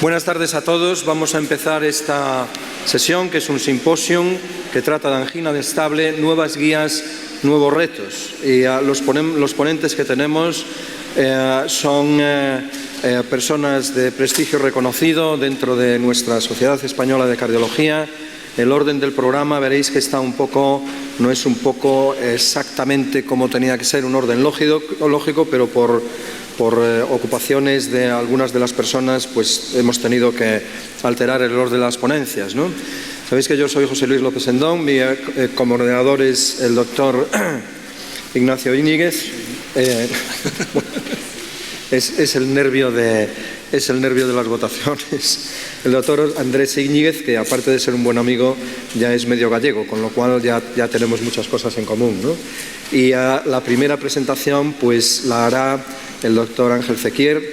Buenas tardes a todos. Vamos a empezar esta sesión, que es un simposium que trata de angina estable, nuevas guías, nuevos retos. Y los ponentes que tenemos son personas de prestigio reconocido dentro de nuestra Sociedad Española de Cardiología. El orden del programa veréis que está no es un poco exactamente como tenía que ser, un orden lógico, pero por ocupaciones de algunas de las personas, pues hemos tenido que alterar el orden de las ponencias, ¿no? Sabéis que yo soy José Luis López Endón, mi coordinador es el doctor Ignacio Íñiguez. Es el nervio de las votaciones. El doctor Andrés Íñiguez, que aparte de ser un buen amigo, ya es medio gallego, con lo cual ya tenemos muchas cosas en común, ¿no? Y la primera presentación pues la hará el doctor Ángel Zequier,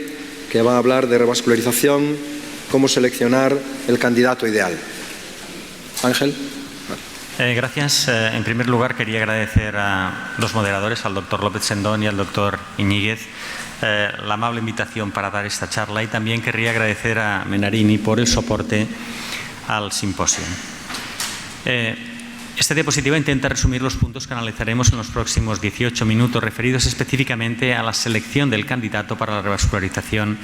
que va a hablar de revascularización, cómo seleccionar el candidato ideal. Ángel. Gracias. En primer lugar, quería agradecer a los moderadores, al doctor López Endón y al doctor Íñiguez, la amable invitación para dar esta charla, y también querría agradecer a Menarini por el soporte al simposio. Esta diapositiva intenta resumir los puntos que analizaremos en los próximos 18 minutos, referidos específicamente a la selección del candidato para la revascularización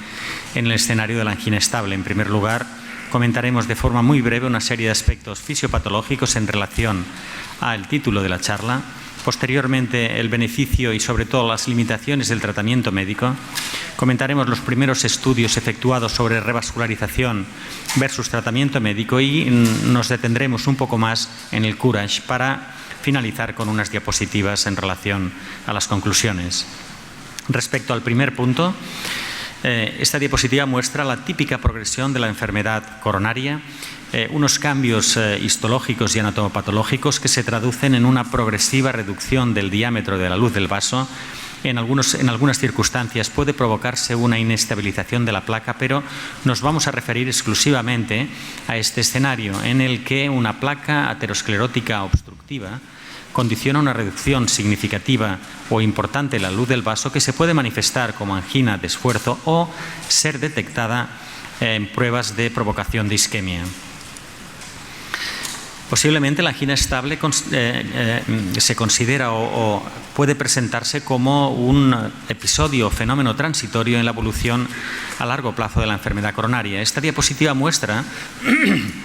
en el escenario de la angina estable. En primer lugar, comentaremos de forma muy breve una serie de aspectos fisiopatológicos en relación al título de la charla. Posteriormente, el beneficio y sobre todo las limitaciones del tratamiento médico. Comentaremos los primeros estudios efectuados sobre revascularización versus tratamiento médico y nos detendremos un poco más en el COURAGE para finalizar con unas diapositivas en relación a las conclusiones. Respecto al primer punto, esta diapositiva muestra la típica progresión de la enfermedad coronaria, unos cambios histológicos y anatomopatológicos que se traducen en una progresiva reducción del diámetro de la luz del vaso. En algunas circunstancias puede provocarse una inestabilización de la placa, pero nos vamos a referir exclusivamente a este escenario en el que una placa aterosclerótica obstructiva condiciona una reducción significativa o importante de la luz del vaso, que se puede manifestar como angina de esfuerzo o ser detectada en pruebas de provocación de isquemia. Posiblemente la angina estable se considera o puede presentarse como un episodio o fenómeno transitorio en la evolución a largo plazo de la enfermedad coronaria. Esta diapositiva muestra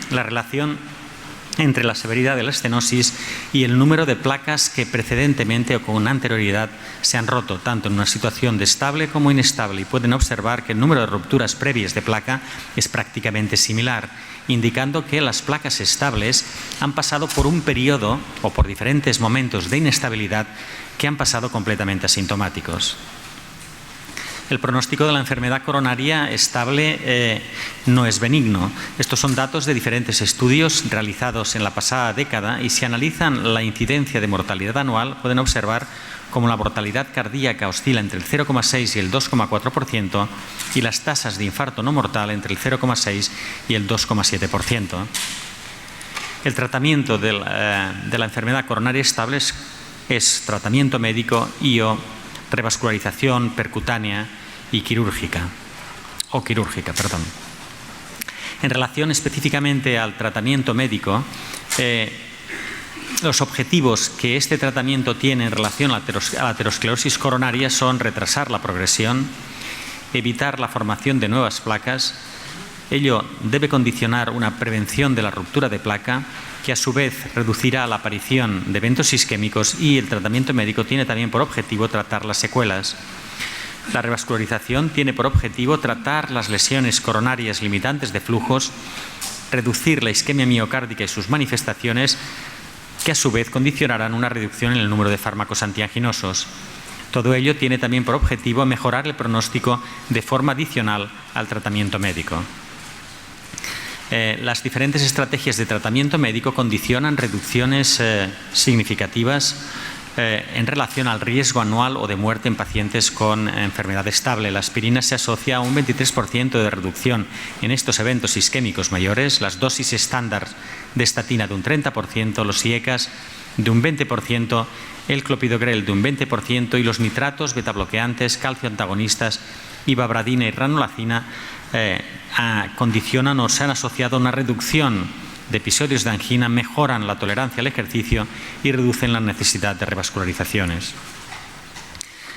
la relación entre la severidad de la estenosis y el número de placas que precedentemente o con anterioridad se han roto, tanto en una situación de estable como inestable, y pueden observar que el número de rupturas previas de placa es prácticamente similar, indicando que las placas estables han pasado por un periodo o por diferentes momentos de inestabilidad que han pasado completamente asintomáticos. El pronóstico de la enfermedad coronaria estable no es benigno. Estos son datos de diferentes estudios realizados en la pasada década, y si analizan la incidencia de mortalidad anual, pueden observar cómo la mortalidad cardíaca oscila entre el 0,6 y el 2,4% y las tasas de infarto no mortal entre el 0,6 y el 2,7%. El tratamiento de la enfermedad coronaria estable es tratamiento médico y/o revascularización percutánea y quirúrgica. En relación específicamente al tratamiento médico, los objetivos que este tratamiento tiene en relación a la aterosclerosis coronaria son retrasar la progresión, evitar la formación de nuevas placas. Ello debe condicionar una prevención de la ruptura de placa, que a su vez reducirá la aparición de eventos isquémicos, y el tratamiento médico tiene también por objetivo tratar las secuelas. La revascularización tiene por objetivo tratar las lesiones coronarias limitantes de flujos, reducir la isquemia miocárdica y sus manifestaciones, que a su vez condicionarán una reducción en el número de fármacos antianginosos. Todo ello tiene también por objetivo mejorar el pronóstico de forma adicional al tratamiento médico. Las diferentes estrategias de tratamiento médico condicionan reducciones significativas en relación al riesgo anual o de muerte en pacientes con enfermedad estable. La aspirina se asocia a un 23% de reducción en estos eventos isquémicos mayores, las dosis estándar de estatina de un 30%, los IECAS de un 20%, el clopidogrel de un 20% y los nitratos, betabloqueantes, calcio antagonistas ibabradina y ranolacina condicionan o se han asociado a una reducción de episodios de angina, mejoran la tolerancia al ejercicio y reducen la necesidad de revascularizaciones.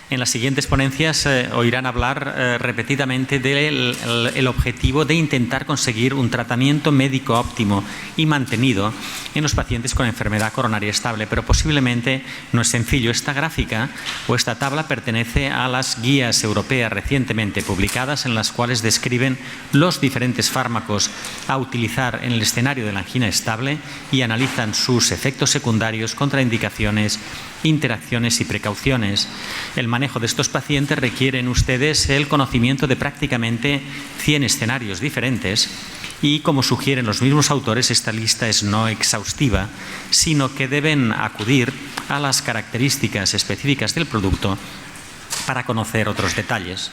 En las siguientes ponencias oirán hablar repetidamente del objetivo de intentar conseguir un tratamiento médico óptimo y mantenido en los pacientes con enfermedad coronaria estable, pero posiblemente no es sencillo. Esta gráfica o esta tabla pertenece a las guías europeas recientemente publicadas, en las cuales describen los diferentes fármacos a utilizar en el escenario de la angina estable y analizan sus efectos secundarios, contraindicaciones, interacciones y precauciones. El manejo de estos pacientes requiere en ustedes el conocimiento de prácticamente 100 escenarios diferentes y, como sugieren los mismos autores, esta lista es no exhaustiva, sino que deben acudir a las características específicas del producto para conocer otros detalles.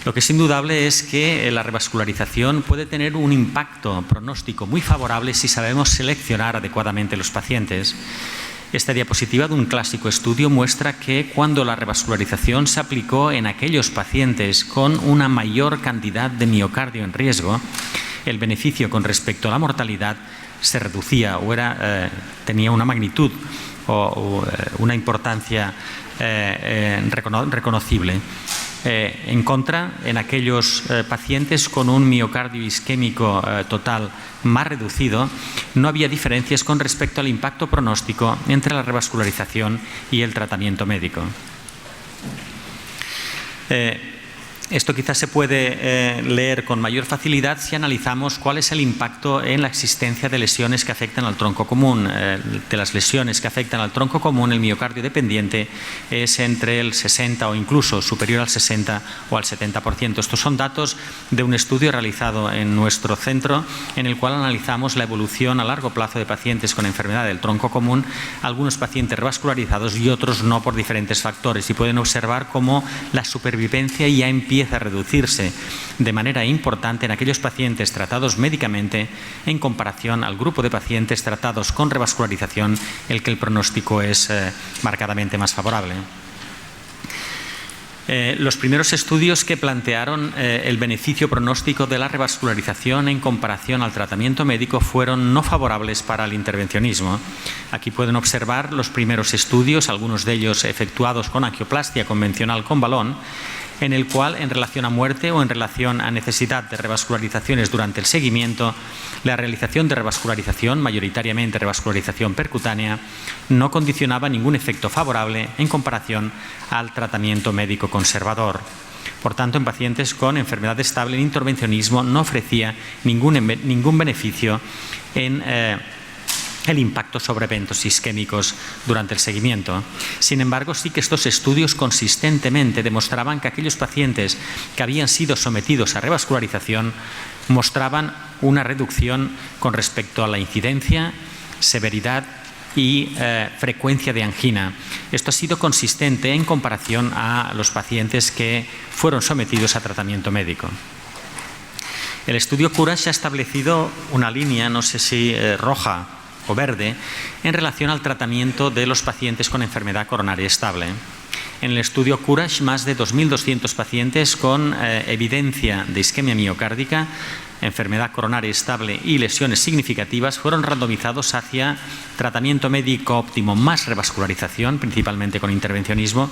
Lo que es indudable es que la revascularización puede tener un impacto pronóstico muy favorable si sabemos seleccionar adecuadamente los pacientes. Esta diapositiva de un clásico estudio muestra que cuando la revascularización se aplicó en aquellos pacientes con una mayor cantidad de miocardio en riesgo, el beneficio con respecto a la mortalidad se reducía o tenía una magnitud o una importancia reconocible. En contra, en aquellos pacientes con un miocardio isquémico total más reducido, no había diferencias con respecto al impacto pronóstico entre la revascularización y el tratamiento médico. Esto quizás se puede leer con mayor facilidad si analizamos cuál es el impacto en la existencia de lesiones que afectan al tronco común. De las lesiones que afectan al tronco común, el miocardio dependiente es entre el 60 o incluso superior al 60 o al 70%. Estos son datos de un estudio realizado en nuestro centro, en el cual analizamos la evolución a largo plazo de pacientes con enfermedad del tronco común, algunos pacientes revascularizados y otros no, por diferentes factores. Y pueden observar cómo la supervivencia ya empieza a reducirse de manera importante en aquellos pacientes tratados médicamente en comparación al grupo de pacientes tratados con revascularización, el que el pronóstico es marcadamente más favorable. Los primeros estudios que plantearon el beneficio pronóstico de la revascularización en comparación al tratamiento médico fueron no favorables para el intervencionismo. Aquí pueden observar los primeros estudios, algunos de ellos efectuados con angioplastia convencional con balón, en el cual, en relación a muerte o en relación a necesidad de revascularizaciones durante el seguimiento, la realización de revascularización, mayoritariamente revascularización percutánea, no condicionaba ningún efecto favorable en comparación al tratamiento médico conservador. Por tanto, en pacientes con enfermedad estable, el intervencionismo no ofrecía ningún beneficio en el impacto sobre eventos isquémicos durante el seguimiento. Sin embargo, sí que estos estudios consistentemente demostraban que aquellos pacientes que habían sido sometidos a revascularización mostraban una reducción con respecto a la incidencia, severidad y frecuencia de angina. Esto ha sido consistente en comparación a los pacientes que fueron sometidos a tratamiento médico. El estudio Courage ha establecido una línea, no sé si roja o verde, en relación al tratamiento de los pacientes con enfermedad coronaria estable. En el estudio Courage, más de 2.200 pacientes con evidencia de isquemia miocárdica, enfermedad coronaria estable y lesiones significativas fueron randomizados hacia tratamiento médico óptimo más revascularización, principalmente con intervencionismo,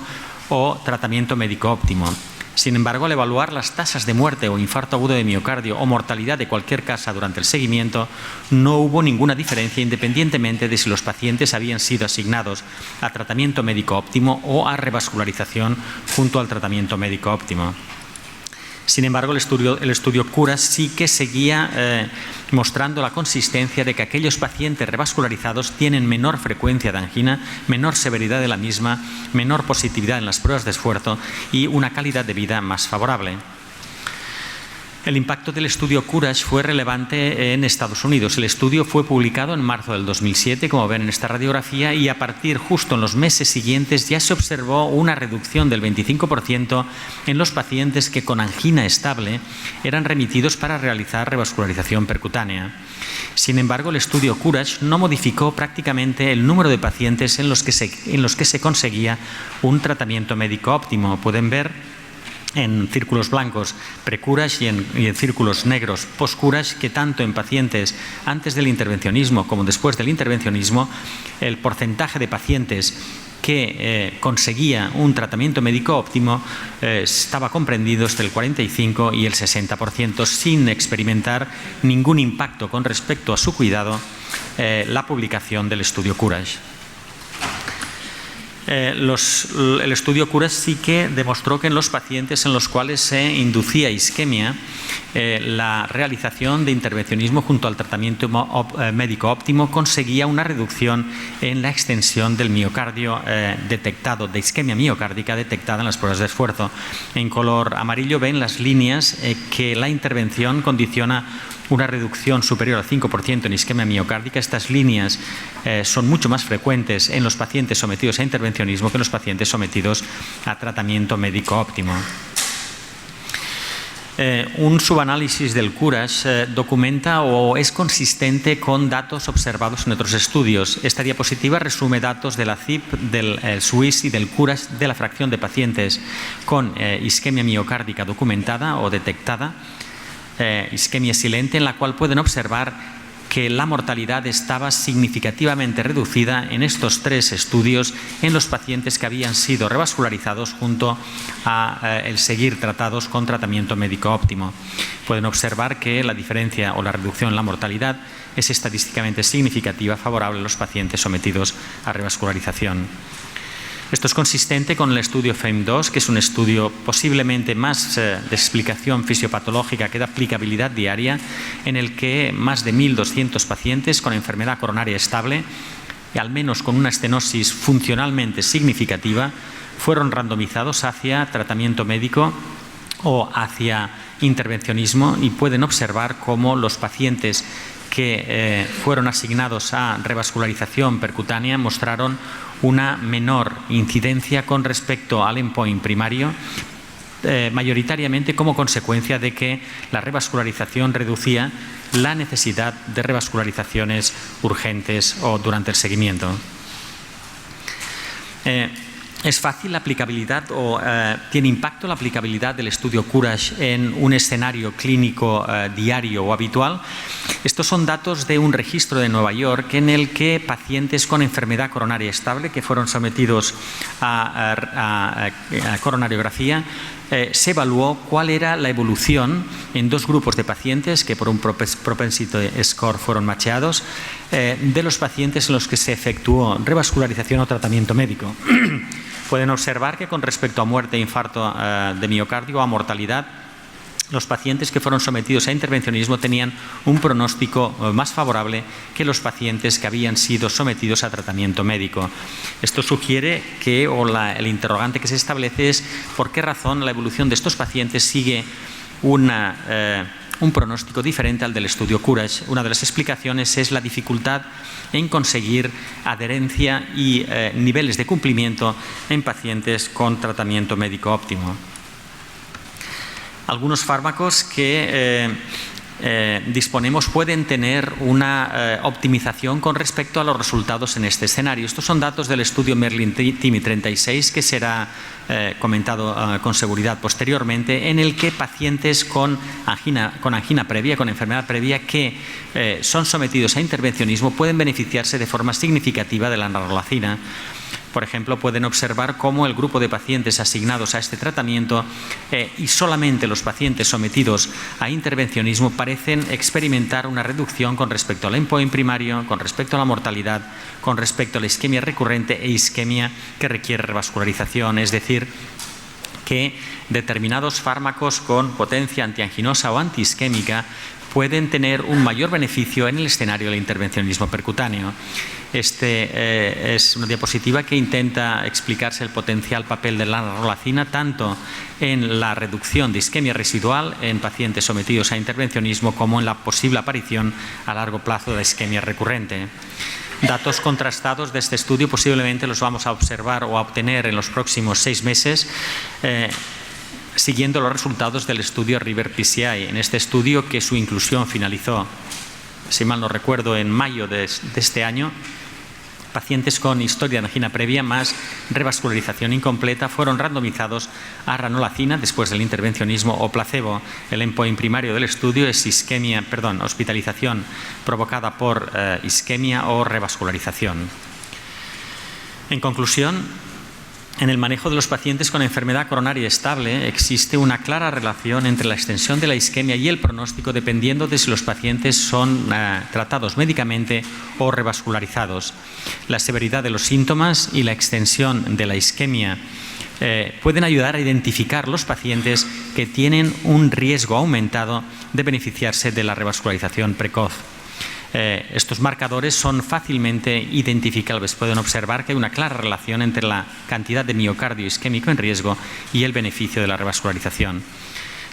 o tratamiento médico óptimo. Sin embargo, al evaluar las tasas de muerte o infarto agudo de miocardio o mortalidad de cualquier causa durante el seguimiento, no hubo ninguna diferencia independientemente de si los pacientes habían sido asignados a tratamiento médico óptimo o a revascularización junto al tratamiento médico óptimo. Sin embargo, el estudio Courage sí que seguía mostrando la consistencia de que aquellos pacientes revascularizados tienen menor frecuencia de angina, menor severidad de la misma, menor positividad en las pruebas de esfuerzo y una calidad de vida más favorable. El impacto del estudio Courage fue relevante en Estados Unidos. El estudio fue publicado en marzo del 2007, como ven en esta radiografía, y a partir justo en los meses siguientes ya se observó una reducción del 25% en los pacientes que con angina estable eran remitidos para realizar revascularización percutánea. Sin embargo, el estudio Courage no modificó prácticamente el número de pacientes en los que se conseguía un tratamiento médico óptimo. Pueden ver en círculos blancos pre-Courage y en círculos negros post-Courage, que tanto en pacientes antes del intervencionismo como después del intervencionismo, el porcentaje de pacientes que conseguía un tratamiento médico óptimo estaba comprendido entre el 45 y el 60%, sin experimentar ningún impacto con respecto a su cuidado, la publicación del estudio Courage. El estudio Courage sí que demostró que en los pacientes en los cuales se inducía isquemia, la realización de intervencionismo junto al tratamiento médico óptimo conseguía una reducción en la extensión del miocardio detectado, de isquemia miocárdica detectada en las pruebas de esfuerzo. En color amarillo ven las líneas que la intervención condiciona una reducción superior al 5% en isquemia miocárdica. Estas líneas son mucho más frecuentes en los pacientes sometidos a intervencionismo que en los pacientes sometidos a tratamiento médico óptimo. Un subanálisis del Courage documenta o es consistente con datos observados en otros estudios. Esta diapositiva resume datos de la CIP, del SWIS y del Courage de la fracción de pacientes con isquemia miocárdica documentada o detectada, isquemia silente, en la cual pueden observar que la mortalidad estaba significativamente reducida en estos 3 estudios en los pacientes que habían sido revascularizados junto a el seguir tratados con tratamiento médico óptimo. Pueden observar que la diferencia o la reducción en la mortalidad es estadísticamente significativa, favorable a los pacientes sometidos a revascularización. Esto es consistente con el estudio FAME2, que es un estudio posiblemente más de explicación fisiopatológica que de aplicabilidad diaria, en el que más de 1.200 pacientes con enfermedad coronaria estable, y al menos con una estenosis funcionalmente significativa, fueron randomizados hacia tratamiento médico o hacia intervencionismo, y pueden observar cómo los pacientes que fueron asignados a revascularización percutánea mostraron una menor incidencia con respecto al endpoint primario, mayoritariamente como consecuencia de que la revascularización reducía la necesidad de revascularizaciones urgentes o durante el seguimiento. ¿Es fácil la aplicabilidad o tiene impacto la aplicabilidad del estudio Courage en un escenario clínico diario o habitual? Estos son datos de un registro de Nueva York en el que pacientes con enfermedad coronaria estable que fueron sometidos a coronariografía, se evaluó cuál era la evolución en 2 grupos de pacientes que por un propensity score fueron macheados, de los pacientes en los que se efectuó revascularización o tratamiento médico. Pueden observar que con respecto a muerte e infarto de miocardio o a mortalidad, los pacientes que fueron sometidos a intervencionismo tenían un pronóstico más favorable que los pacientes que habían sido sometidos a tratamiento médico. Esto sugiere que, el interrogante que se establece es por qué razón la evolución de estos pacientes sigue un pronóstico diferente al del estudio Courage. Una de las explicaciones es la dificultad en conseguir adherencia y niveles de cumplimiento en pacientes con tratamiento médico óptimo. Algunos fármacos que disponemos pueden tener una optimización con respecto a los resultados en este escenario. Estos son datos del estudio Merlin-TIMI 36, que será comentado con seguridad posteriormente, en el que pacientes con angina previa, con enfermedad previa, que son sometidos a intervencionismo pueden beneficiarse de forma significativa de la narrolacina. Por ejemplo, pueden observar cómo el grupo de pacientes asignados a este tratamiento y solamente los pacientes sometidos a intervencionismo parecen experimentar una reducción con respecto al endpoint primario, con respecto a la mortalidad, con respecto a la isquemia recurrente e isquemia que requiere revascularización. Es decir, que determinados fármacos con potencia antianginosa o antiisquémica pueden tener un mayor beneficio en el escenario del intervencionismo percutáneo. Es una diapositiva que intenta explicarse el potencial papel de la narrolacina tanto en la reducción de isquemia residual en pacientes sometidos a intervencionismo como en la posible aparición a largo plazo de la isquemia recurrente. Datos contrastados de este estudio posiblemente los vamos a observar o a obtener en los próximos 6 meses, siguiendo los resultados del estudio River PCI. En este estudio, que su inclusión finalizó, si mal no recuerdo, en mayo de este año, Pacientes con historia de angina previa más revascularización incompleta fueron randomizados a ranolacina después del intervencionismo o placebo. El endpoint primario del estudio es hospitalización provocada por isquemia o revascularización. En conclusión, en el manejo de los pacientes con enfermedad coronaria estable existe una clara relación entre la extensión de la isquemia y el pronóstico dependiendo de si los pacientes son tratados médicamente o revascularizados. La severidad de los síntomas y la extensión de la isquemia pueden ayudar a identificar los pacientes que tienen un riesgo aumentado de beneficiarse de la revascularización precoz. Estos marcadores son fácilmente identificables. Pueden observar que hay una clara relación entre la cantidad de miocardio isquémico en riesgo y el beneficio de la revascularización.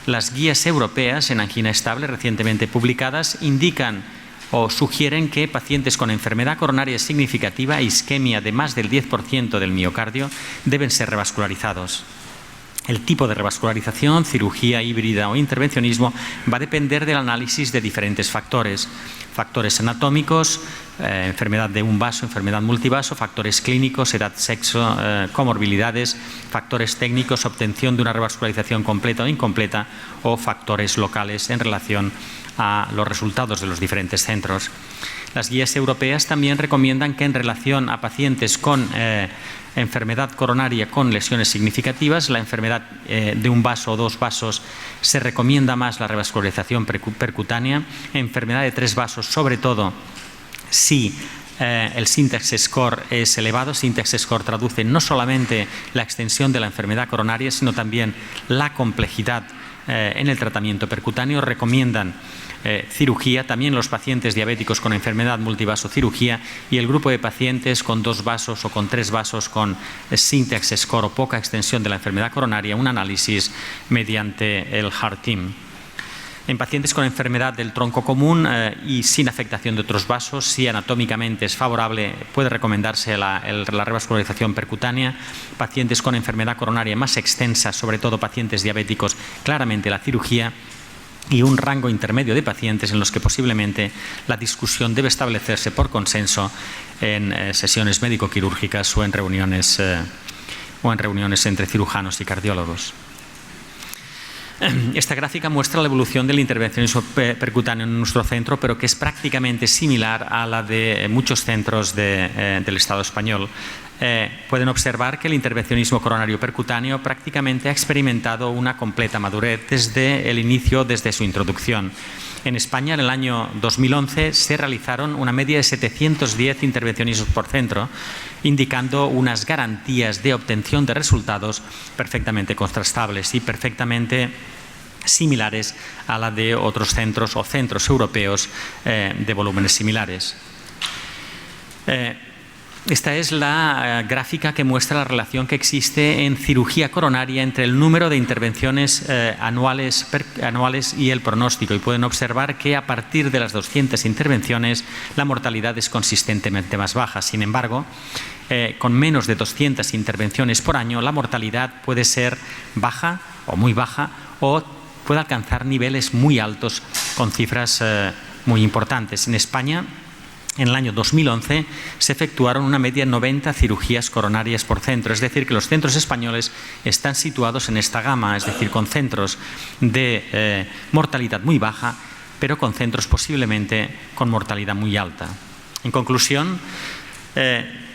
Las guías europeas en angina estable recientemente publicadas indican o sugieren que pacientes con enfermedad coronaria significativa e isquemia de más del 10% del miocardio deben ser revascularizados. El tipo de revascularización, cirugía híbrida o intervencionismo va a depender del análisis de diferentes factores. Factores anatómicos, enfermedad de un vaso, enfermedad multivaso, factores clínicos, edad, sexo, comorbilidades, factores técnicos, obtención de una revascularización completa o incompleta o factores locales en relación a los resultados de los diferentes centros. Las guías europeas también recomiendan que en relación a pacientes con enfermedad coronaria con lesiones significativas, la enfermedad de un vaso o dos vasos, se recomienda más la revascularización percutánea. Enfermedad de 3 vasos, sobre todo si el syntax score es elevado. Syntax score traduce no solamente la extensión de la enfermedad coronaria, sino también la complejidad en el tratamiento percutáneo. Recomiendan cirugía, también los pacientes diabéticos con enfermedad multivaso, cirugía, y el grupo de pacientes con 2 vasos o con 3 vasos con syntax score o poca extensión de la enfermedad coronaria, un análisis mediante el HeartTeam. En pacientes con enfermedad del tronco común y sin afectación de otros vasos, si anatómicamente es favorable, puede recomendarse la revascularización percutánea. Pacientes con enfermedad coronaria más extensa, sobre todo pacientes diabéticos, claramente la cirugía. Y un rango intermedio de pacientes en los que posiblemente la discusión debe establecerse por consenso en sesiones médico-quirúrgicas o en reuniones entre cirujanos y cardiólogos. Esta gráfica muestra la evolución del intervencionismo percutáneo en nuestro centro, pero que es prácticamente similar a la de muchos centros del Estado español. Pueden observar que el intervencionismo coronario percutáneo prácticamente ha experimentado una completa madurez desde el inicio, desde su introducción. En España, en el año 2011, se realizaron una media de 710 intervencionismos por centro, indicando unas garantías de obtención de resultados perfectamente contrastables y perfectamente similares a la de otros centros o centros europeos de volúmenes similares. Esta es la gráfica que muestra la relación que existe en cirugía coronaria entre el número de intervenciones anuales y el pronóstico. Y pueden observar que a partir de las 200 intervenciones la mortalidad es consistentemente más baja. Sin embargo, con menos de 200 intervenciones por año, la mortalidad puede ser baja o muy baja o puede alcanzar niveles muy altos con cifras muy importantes. En España, en el año 2011 se efectuaron una media de 90 cirugías coronarias por centro, es decir, que los centros españoles están situados en esta gama, es decir, con centros de mortalidad muy baja, pero con centros posiblemente con mortalidad muy alta. En conclusión,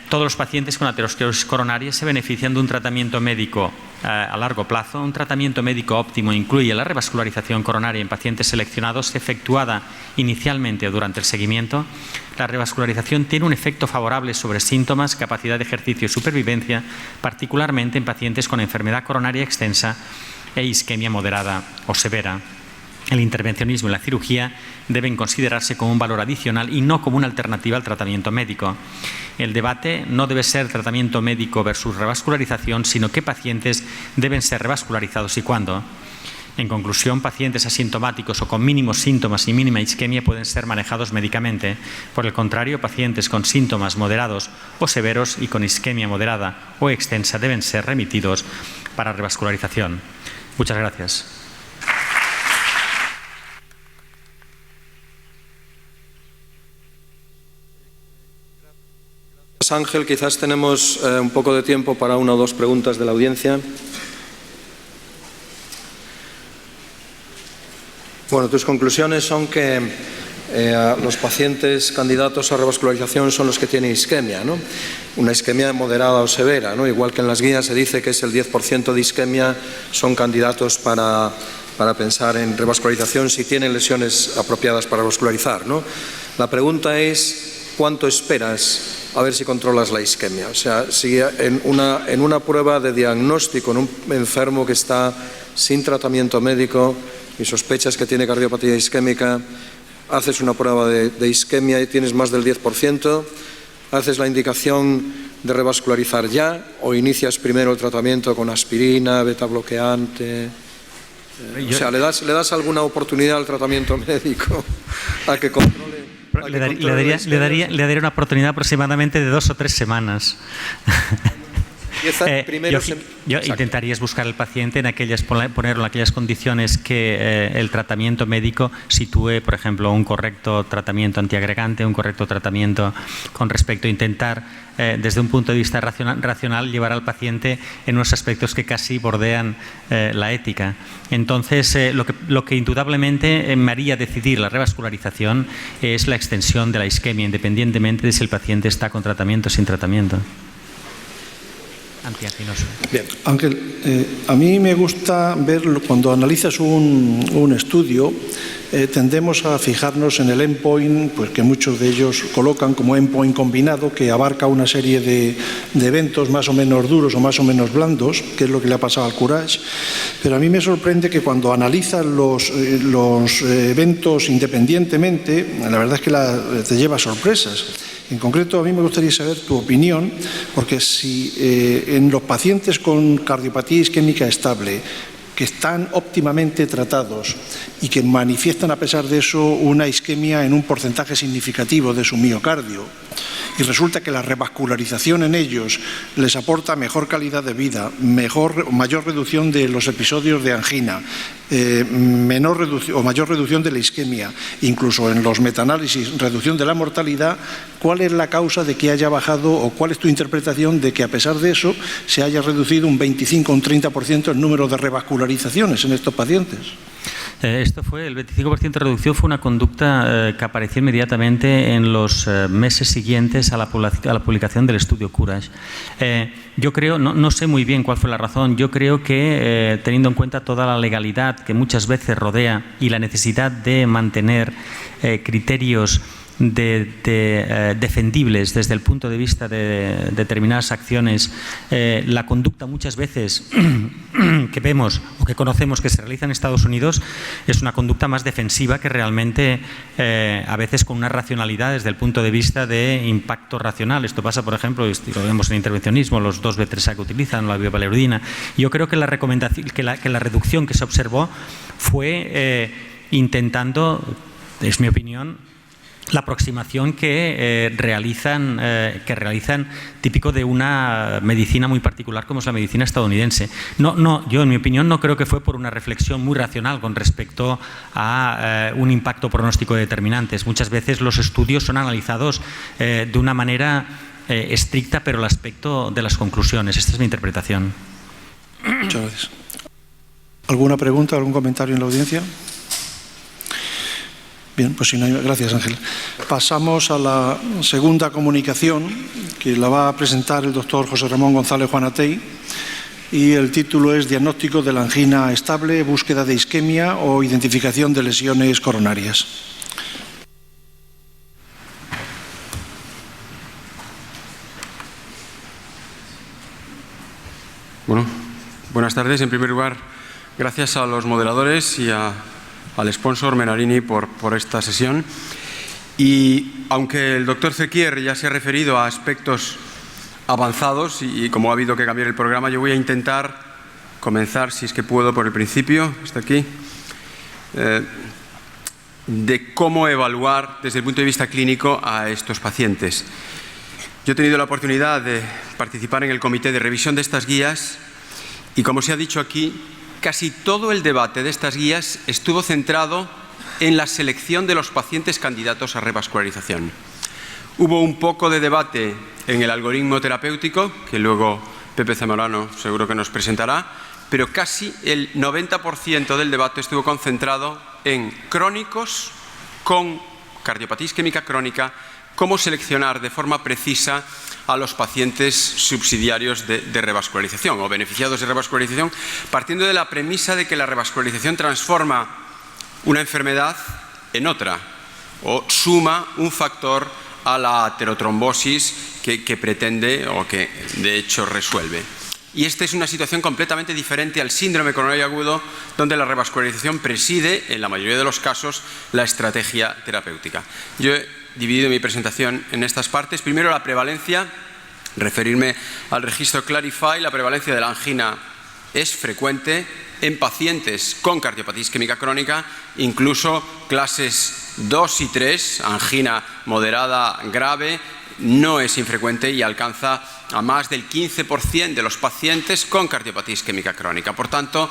todos los pacientes con aterosclerosis coronaria se benefician de un tratamiento médico a largo plazo. Un tratamiento médico óptimo incluye la revascularización coronaria en pacientes seleccionados efectuada inicialmente o durante el seguimiento. La revascularización tiene un efecto favorable sobre síntomas, capacidad de ejercicio y supervivencia, particularmente en pacientes con enfermedad coronaria extensa e isquemia moderada o severa. El intervencionismo y la cirugía deben considerarse como un valor adicional y no como una alternativa al tratamiento médico. El debate no debe ser tratamiento médico versus revascularización, sino qué pacientes deben ser revascularizados y cuándo. En conclusión, pacientes asintomáticos o con mínimos síntomas y mínima isquemia pueden ser manejados médicamente. Por el contrario, pacientes con síntomas moderados o severos y con isquemia moderada o extensa deben ser remitidos para revascularización. Muchas gracias. Gracias, Ángel. Quizás tenemos un poco de tiempo para una o dos preguntas de la audiencia. Bueno, tus conclusiones son que los pacientes candidatos a revascularización son los que tienen isquemia, ¿no? Una isquemia moderada o severa, ¿no? Igual que en las guías se dice que es el 10% de isquemia, son candidatos para pensar en revascularización si tienen lesiones apropiadas para revascularizar, ¿no? La pregunta es, ¿cuánto esperas a ver si controlas la isquemia? O sea, si en una prueba de diagnóstico en un enfermo que está sin tratamiento médico y sospechas que tiene cardiopatía isquémica, haces una prueba de isquemia y tienes más del 10%, haces la indicación de revascularizar ya o inicias primero el tratamiento con aspirina, beta bloqueante. O sea, ¿le das alguna oportunidad al tratamiento médico a que controle? Le daría una oportunidad aproximadamente de 2 o 3 semanas. Yo intentaría buscar al paciente ponerlo en aquellas condiciones que el tratamiento médico sitúe, por ejemplo, un correcto tratamiento antiagregante, un correcto tratamiento con respecto a intentar, desde un punto de vista racional, llevar al paciente en unos aspectos que casi bordean la ética. Entonces, lo que indudablemente me haría decidir la revascularización es la extensión de la isquemia, independientemente de si el paciente está con tratamiento o sin tratamiento. Bien. Ángel, a mí me gusta ver cuando analizas un estudio, tendemos a fijarnos en el endpoint, pues que muchos de ellos colocan como endpoint combinado, que abarca una serie de eventos más o menos duros o más o menos blandos, que es lo que le ha pasado al Courage. Pero a mí me sorprende que cuando analizas los eventos independientemente, la verdad es que te lleva sorpresas. En concreto, a mí me gustaría saber tu opinión, porque si en los pacientes con cardiopatía isquémica estable, que están óptimamente tratados y que manifiestan a pesar de eso una isquemia en un porcentaje significativo de su miocardio, y resulta que la revascularización en ellos les aporta mejor calidad de vida, mayor reducción de los episodios de angina, mayor reducción de la isquemia, incluso en los metaanálisis, reducción de la mortalidad, ¿cuál es la causa de que haya bajado o cuál es tu interpretación de que a pesar de eso se haya reducido un 25 o un 30% el número de revascularizaciones en estos pacientes? El 25% de reducción fue una conducta que apareció inmediatamente en los meses siguientes a la publicación del estudio Courage. Yo creo, no sé muy bien cuál fue la razón, yo creo que teniendo en cuenta toda la legalidad que muchas veces rodea y la necesidad de mantener criterios defendibles desde el punto de vista de determinadas acciones, la conducta muchas veces que vemos o que conocemos que se realiza en Estados Unidos es una conducta más defensiva que realmente a veces con una racionalidad desde el punto de vista de impacto racional. Esto pasa, por ejemplo, lo vemos en el intervencionismo, los 2B3A que utilizan, la biopalirudina. Yo creo que la recomendación, que la reducción que se observó fue intentando, es mi opinión, la aproximación que realizan típico de una medicina muy particular como es la medicina estadounidense. Yo en mi opinión no creo que fue por una reflexión muy racional con respecto a un impacto pronóstico determinante. Muchas veces los estudios son analizados de una manera estricta, pero el aspecto de las conclusiones. Esta es mi interpretación. Muchas gracias. ¿Alguna pregunta, algún comentario en la audiencia? Bien, pues si no hay... Gracias, Ángel. Pasamos a la segunda comunicación, que la va a presentar el doctor José Ramón González Juanatey, y el título es Diagnóstico de la angina estable, búsqueda de isquemia o identificación de lesiones coronarias. Bueno, buenas tardes. En primer lugar, gracias a los moderadores y al sponsor Menarini por esta sesión. Y aunque el doctor Zequier ya se ha referido a aspectos avanzados y como ha habido que cambiar el programa, yo voy a intentar comenzar, si es que puedo, por el principio, está aquí, de cómo evaluar desde el punto de vista clínico a estos pacientes. Yo he tenido la oportunidad de participar en el comité de revisión de estas guías y, como se ha dicho aquí, casi todo el debate de estas guías estuvo centrado en la selección de los pacientes candidatos a revascularización. Hubo un poco de debate en el algoritmo terapéutico, que luego Pepe Zamorano seguro que nos presentará, pero casi el 90% del debate estuvo concentrado en crónicos con cardiopatía isquémica crónica, cómo seleccionar de forma precisa a los pacientes subsidiarios de revascularización o beneficiados de revascularización, partiendo de la premisa de que la revascularización transforma una enfermedad en otra o suma un factor a la aterotrombosis que pretende o que de hecho resuelve. Y esta es una situación completamente diferente al síndrome coronario agudo, donde la revascularización preside, en la mayoría de los casos, la estrategia terapéutica. Yo he dividido mi presentación en estas partes. Primero, la prevalencia, referirme al registro Clarify. La prevalencia de la angina es frecuente en pacientes con cardiopatía isquémica crónica, incluso clases 2 y 3, angina moderada grave, no es infrecuente y alcanza a más del 15% de los pacientes con cardiopatía isquémica crónica. Por tanto,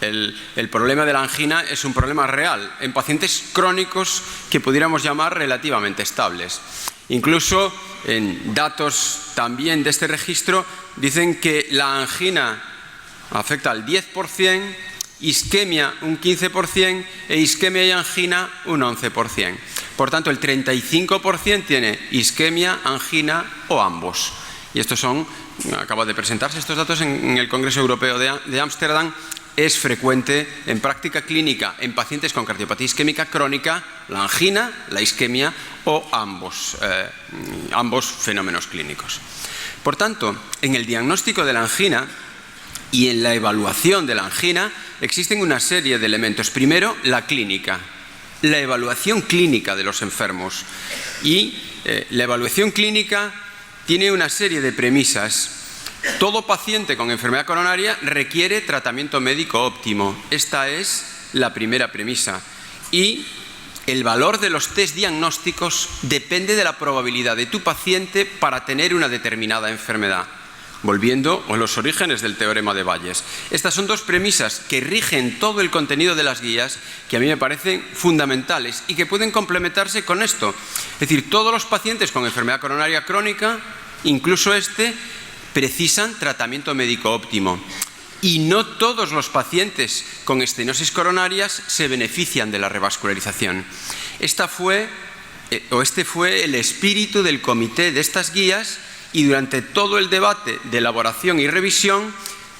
el problema de la angina es un problema real en pacientes crónicos que pudiéramos llamar relativamente estables. Incluso en datos también de este registro dicen que la angina afecta al 10%, isquemia un 15% e isquemia y angina un 11%. Por tanto, el 35% tiene isquemia, angina o ambos. Y estos son, acaba de presentarse estos datos en el Congreso Europeo de Ámsterdam. Es frecuente en práctica clínica en pacientes con cardiopatía isquémica crónica la angina, la isquemia o ambos fenómenos clínicos. Por tanto, en el diagnóstico de la angina y en la evaluación de la angina existen una serie de elementos. Primero, la clínica, la evaluación clínica de los enfermos. Y la evaluación clínica tiene una serie de premisas. Todo paciente con enfermedad coronaria requiere tratamiento médico óptimo. Esta es la primera premisa. Y el valor de los test diagnósticos depende de la probabilidad de tu paciente para tener una determinada enfermedad. Volviendo a los orígenes del teorema de Bayes. Estas son dos premisas que rigen todo el contenido de las guías que a mí me parecen fundamentales y que pueden complementarse con esto. Es decir, todos los pacientes con enfermedad coronaria crónica, incluso precisan tratamiento médico óptimo. Y no todos los pacientes con estenosis coronarias se benefician de la revascularización. Este fue el espíritu del comité de estas guías. Y durante todo el debate de elaboración y revisión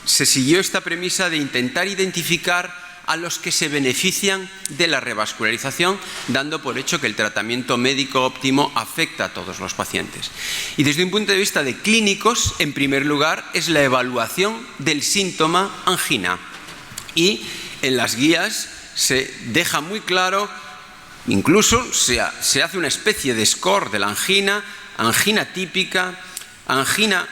se siguió esta premisa de intentar identificar a los que se benefician de la revascularización, dando por hecho que el tratamiento médico óptimo afecta a todos los pacientes. Y desde un punto de vista de clínicos, en primer lugar, es la evaluación del síntoma angina. Y en las guías se deja muy claro, incluso se hace una especie de score de la angina, angina típica, angina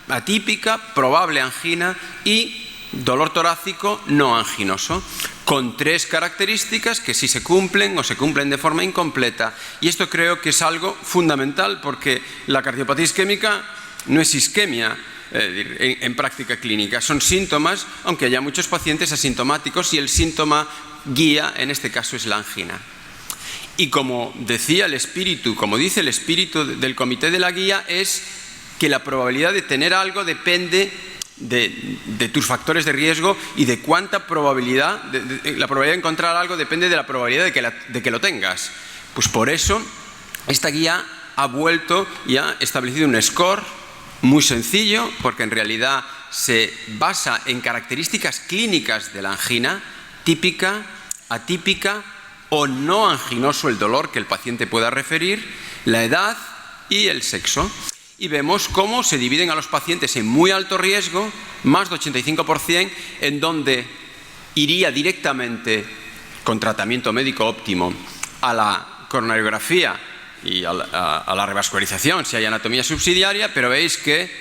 atípica, probable angina y dolor torácico no anginoso, con 3 características que sí se cumplen o se cumplen de forma incompleta. Y esto creo que es algo fundamental porque la cardiopatía isquémica no es isquemia en práctica clínica, son síntomas, aunque haya muchos pacientes asintomáticos y el síntoma guía en este caso es la angina. Y como dice el espíritu del comité de la guía es que la probabilidad de tener algo depende de tus factores de riesgo y de cuánta probabilidad, la probabilidad de encontrar algo depende de la probabilidad de que lo tengas. Pues por eso esta guía ha vuelto y ha establecido un score muy sencillo, porque en realidad se basa en características clínicas de la angina, típica, atípica o no anginoso el dolor que el paciente pueda referir, la edad y el sexo. Y vemos cómo se dividen a los pacientes en muy alto riesgo, más de 85%, en donde iría directamente con tratamiento médico óptimo a la coronariografía y a la revascularización si hay anatomía subsidiaria, pero veis que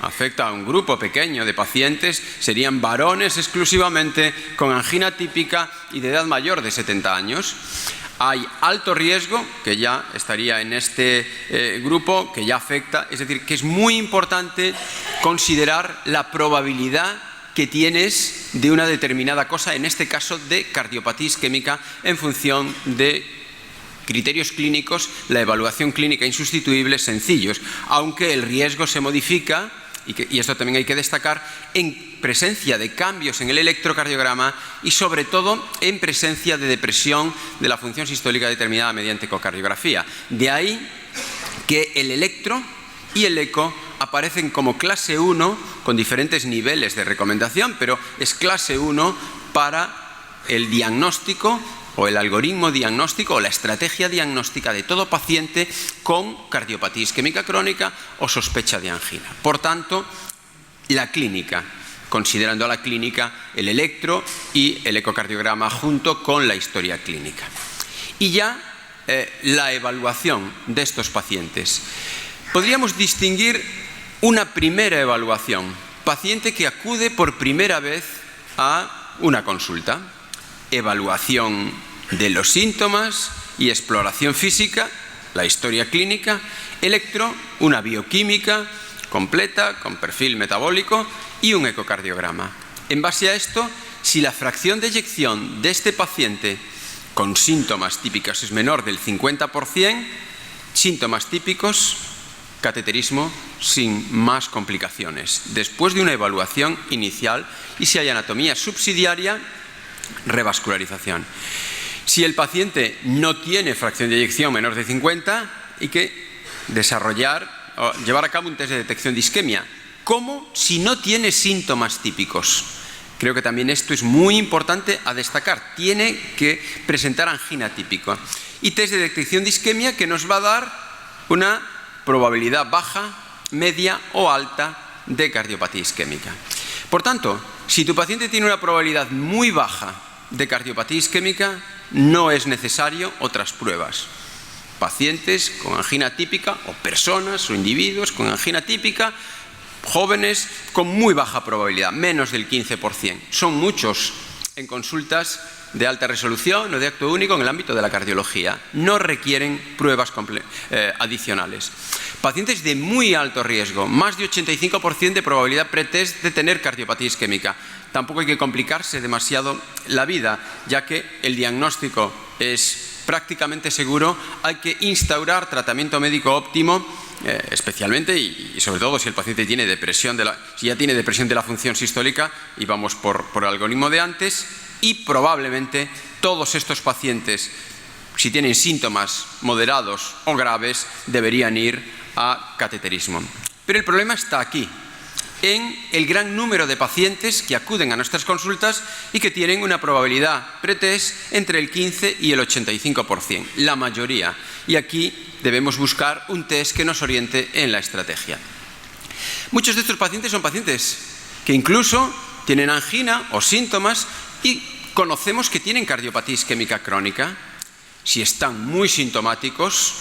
afecta a un grupo pequeño de pacientes, serían varones exclusivamente con angina típica y de edad mayor de 70 años. Hay alto riesgo, que ya estaría en este grupo, que ya afecta, es decir, que es muy importante considerar la probabilidad que tienes de una determinada cosa, en este caso de cardiopatía isquémica, en función de criterios clínicos, la evaluación clínica insustituible, sencillos, aunque el riesgo se modifica, y esto también hay que destacar, en presencia de cambios en el electrocardiograma y sobre todo en presencia de depresión de la función sistólica determinada mediante ecocardiografía. De ahí que el electro y el eco aparecen como clase 1 con diferentes niveles de recomendación, pero es clase 1 para el diagnóstico o el algoritmo diagnóstico o la estrategia diagnóstica de todo paciente con cardiopatía isquémica crónica o sospecha de angina. Por tanto, la clínica, considerando a la clínica el electro y el ecocardiograma junto con la historia clínica. Y ya la evaluación de estos pacientes. Podríamos distinguir una primera evaluación, paciente que acude por primera vez a una consulta. Evaluación de los síntomas y exploración física, la historia clínica, electro, una bioquímica completa con perfil metabólico y un ecocardiograma. En base a esto, si la fracción de eyección de este paciente con síntomas típicos es menor del 50%, síntomas típicos, cateterismo sin más complicaciones, después de una evaluación inicial, y si hay anatomía subsidiaria, revascularización. Si el paciente no tiene fracción de eyección menor de 50, hay que llevar a cabo un test de detección de isquemia. ¿Cómo? Si no tiene síntomas típicos. Creo que también esto es muy importante a destacar. Tiene que presentar angina típica. Y test de detección de isquemia que nos va a dar una probabilidad baja, media o alta de cardiopatía isquémica. Por tanto, si tu paciente tiene una probabilidad muy baja de cardiopatía isquémica, no es necesario otras pruebas. Pacientes con angina típica o personas o individuos con angina típica, jóvenes con muy baja probabilidad, menos del 15%. Son muchos en consultas de alta resolución o de acto único en el ámbito de la cardiología. No requieren pruebas adicionales. Pacientes de muy alto riesgo, más de 85% de probabilidad pretest de tener cardiopatía isquémica. Tampoco hay que complicarse demasiado la vida, ya que el diagnóstico es prácticamente seguro. Hay que instaurar tratamiento médico óptimo, especialmente y sobre todo si el paciente tiene depresión si ya tiene depresión de la función sistólica, y vamos por el algoritmo de antes. Y probablemente todos estos pacientes, si tienen síntomas moderados o graves, deberían ir a cateterismo. Pero el problema está aquí, en el gran número de pacientes que acuden a nuestras consultas y que tienen una probabilidad pretest entre el 15 y el 85%, la mayoría. Y aquí debemos buscar un test que nos oriente en la estrategia. Muchos de estos pacientes son pacientes que incluso tienen angina o síntomas y conocemos que tienen cardiopatía isquémica crónica. Si están muy sintomáticos,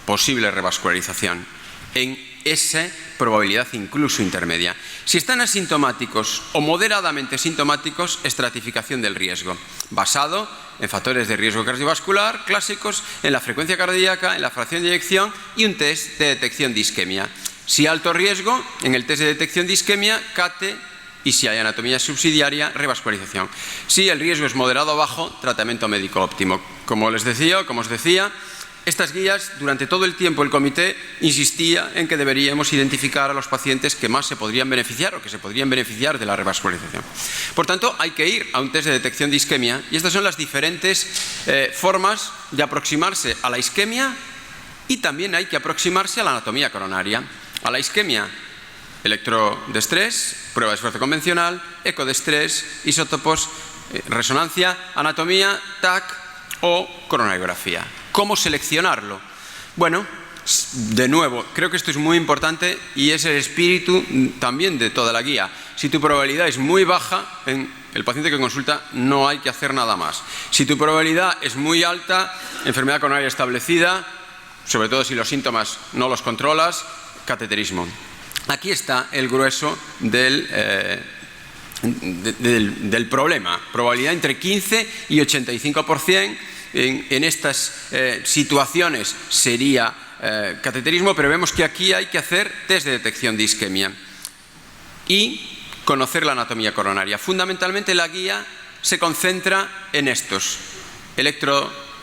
posible revascularización en esa probabilidad incluso intermedia. Si están asintomáticos o moderadamente sintomáticos, estratificación del riesgo, basado en factores de riesgo cardiovascular clásicos, en la frecuencia cardíaca, en la fracción de eyección y un test de detección de isquemia. Si alto riesgo, en el test de detección de isquemia, CATE, y si hay anatomía subsidiaria, revascularización. Si el riesgo es moderado o bajo, tratamiento médico óptimo. Como os decía, estas guías, durante todo el tiempo el comité insistía en que deberíamos identificar a los pacientes que más se podrían beneficiar o que se podrían beneficiar de la revascularización. Por tanto, hay que ir a un test de detección de isquemia, y estas son las diferentes formas de aproximarse a la isquemia, y también hay que aproximarse a la anatomía coronaria. A la isquemia, electro de estrés, prueba de esfuerzo convencional, eco de estrés, isótopos, resonancia, anatomía, TAC o coronariografía. ¿Cómo seleccionarlo? Bueno, de nuevo, creo que esto es muy importante y es el espíritu también de toda la guía. Si tu probabilidad es muy baja, en el paciente que consulta no hay que hacer nada más. Si tu probabilidad es muy alta, enfermedad coronaria establecida, sobre todo si los síntomas no los controlas, cateterismo. Aquí está el grueso del problema. Probabilidad entre 15 y 85%. En estas situaciones sería cateterismo, pero vemos que aquí hay que hacer test de detección de isquemia y conocer la anatomía coronaria. Fundamentalmente la guía se concentra en estos: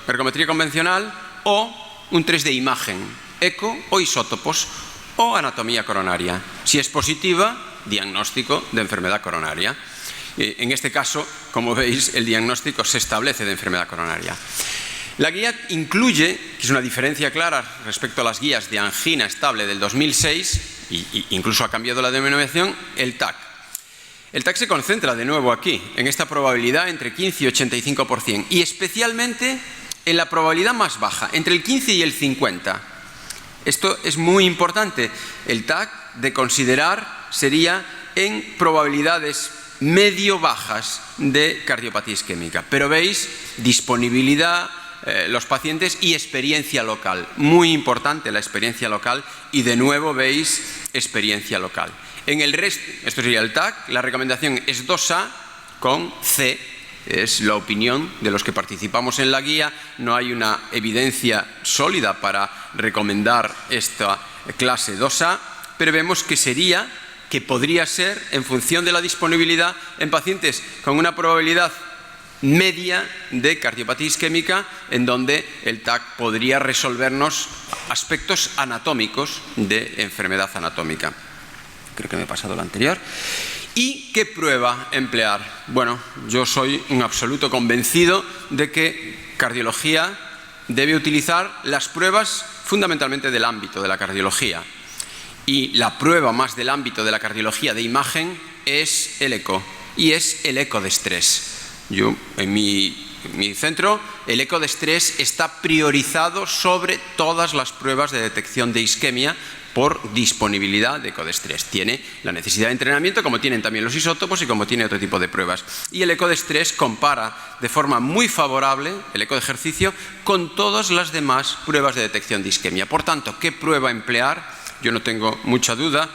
ergometría convencional, o un 3 de imagen, eco o isótopos, o anatomía coronaria. Si es positiva, diagnóstico de enfermedad coronaria. En este caso, como veis, el diagnóstico se establece de enfermedad coronaria. La guía incluye, que es una diferencia clara respecto a las guías de angina estable del 2006, e incluso ha cambiado la denominación, el TAC. El TAC se concentra de nuevo aquí, en esta probabilidad entre 15 y 85%, y especialmente en la probabilidad más baja, entre el 15 y el 50%. Esto es muy importante. El TAC de considerar sería en probabilidades medio-bajas de cardiopatía isquémica. Pero veis, disponibilidad, los pacientes y experiencia local. Muy importante la experiencia local y de nuevo veis experiencia local. En el resto, esto sería el TAC, la recomendación es 2A con C, es la opinión de los que participamos en la guía. No hay una evidencia sólida para recomendar esta clase 2A, pero vemos que podría ser en función de la disponibilidad en pacientes con una probabilidad media de cardiopatía isquémica, en donde el TAC podría resolvernos aspectos anatómicos de enfermedad anatómica. Creo que me he pasado la anterior. ¿Y qué prueba emplear? Bueno, yo soy un absoluto convencido de que cardiología debe utilizar las pruebas fundamentalmente del ámbito de la cardiología. Y la prueba más del ámbito de la cardiología de imagen es el eco, y es el eco de estrés. Yo, en mi centro, el eco de estrés está priorizado sobre todas las pruebas de detección de isquemia por disponibilidad de eco de estrés. Tiene la necesidad de entrenamiento, como tienen también los isótopos y como tiene otro tipo de pruebas. Y el eco de estrés compara de forma muy favorable el eco de ejercicio con todas las demás pruebas de detección de isquemia. Por tanto, ¿qué prueba emplear? Yo no tengo mucha duda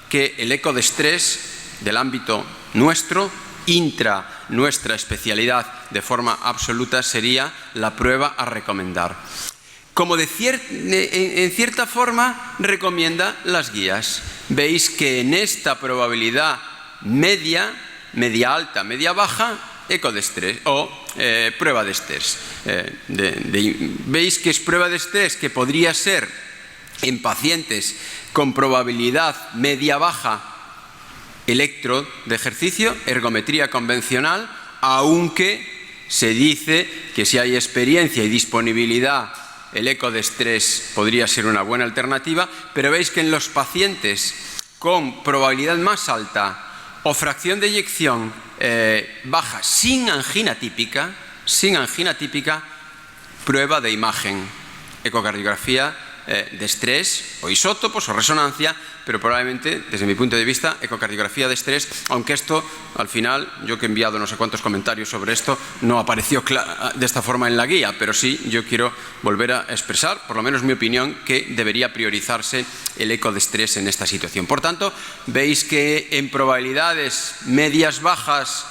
que el eco de estrés del ámbito nuestro, nuestra especialidad de forma absoluta, sería la prueba a recomendar. Como en cierta forma recomienda las guías. Veis que en esta probabilidad media alta, media baja, eco de estrés o prueba de estrés. Veis que es prueba de estrés que podría ser en pacientes con probabilidad media baja, electro de ejercicio, ergometría convencional, aunque se dice que si hay experiencia y disponibilidad, el eco de estrés podría ser una buena alternativa, pero veis que en los pacientes con probabilidad más alta o fracción de eyección baja sin angina típica, prueba de imagen, ecocardiografía de estrés o isótopos o resonancia, pero probablemente, desde mi punto de vista, ecocardiografía de estrés, aunque esto, al final, yo que he enviado no sé cuántos comentarios sobre esto, no apareció de esta forma en la guía, pero sí yo quiero volver a expresar, por lo menos mi opinión, que debería priorizarse el eco de estrés en esta situación. Por tanto, veis que en probabilidades medias bajas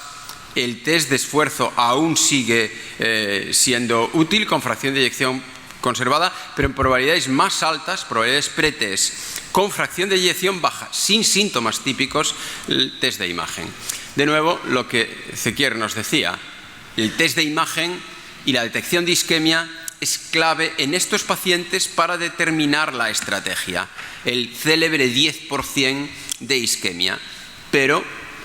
el test de esfuerzo aún sigue siendo útil con fracción de eyección conservada, pero en probabilidades más altas, probabilidades pre-test, con fracción de eyección baja, sin síntomas típicos, el test de imagen. De nuevo, lo que Zequier nos decía, el test de imagen y la detección de isquemia es clave en estos pacientes para determinar la estrategia, el célebre 10% de isquemia, pero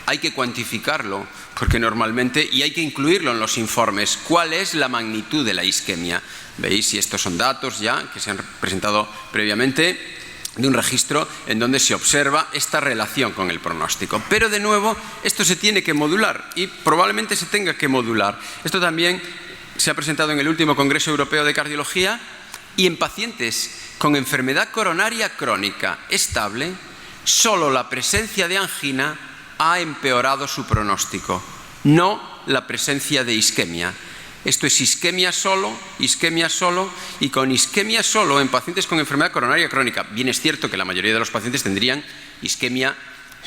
hay que cuantificarlo, porque normalmente, y hay que incluirlo en los informes, ¿cuál es la magnitud de la isquemia? Veis, y estos son datos ya que se han presentado previamente de un registro en donde se observa esta relación con el pronóstico. Pero de nuevo, esto se tiene que modular y probablemente se tenga que modular. Esto también se ha presentado en el último Congreso Europeo de Cardiología, y en pacientes con enfermedad coronaria crónica estable, solo la presencia de angina ha empeorado su pronóstico, no la presencia de isquemia. Esto es isquemia solo, y con isquemia solo en pacientes con enfermedad coronaria crónica. Bien es cierto que la mayoría de los pacientes tendrían isquemia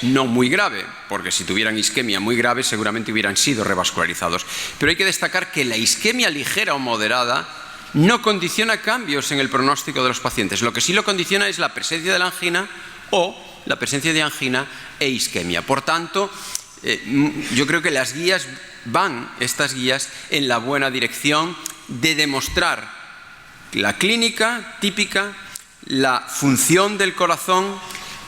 no muy grave, porque si tuvieran isquemia muy grave seguramente hubieran sido revascularizados. Pero hay que destacar que la isquemia ligera o moderada no condiciona cambios en el pronóstico de los pacientes. Lo que sí lo condiciona es la presencia de la angina o la presencia de angina e isquemia. Por tanto, yo creo que estas guías en la buena dirección de demostrar la clínica típica, la función del corazón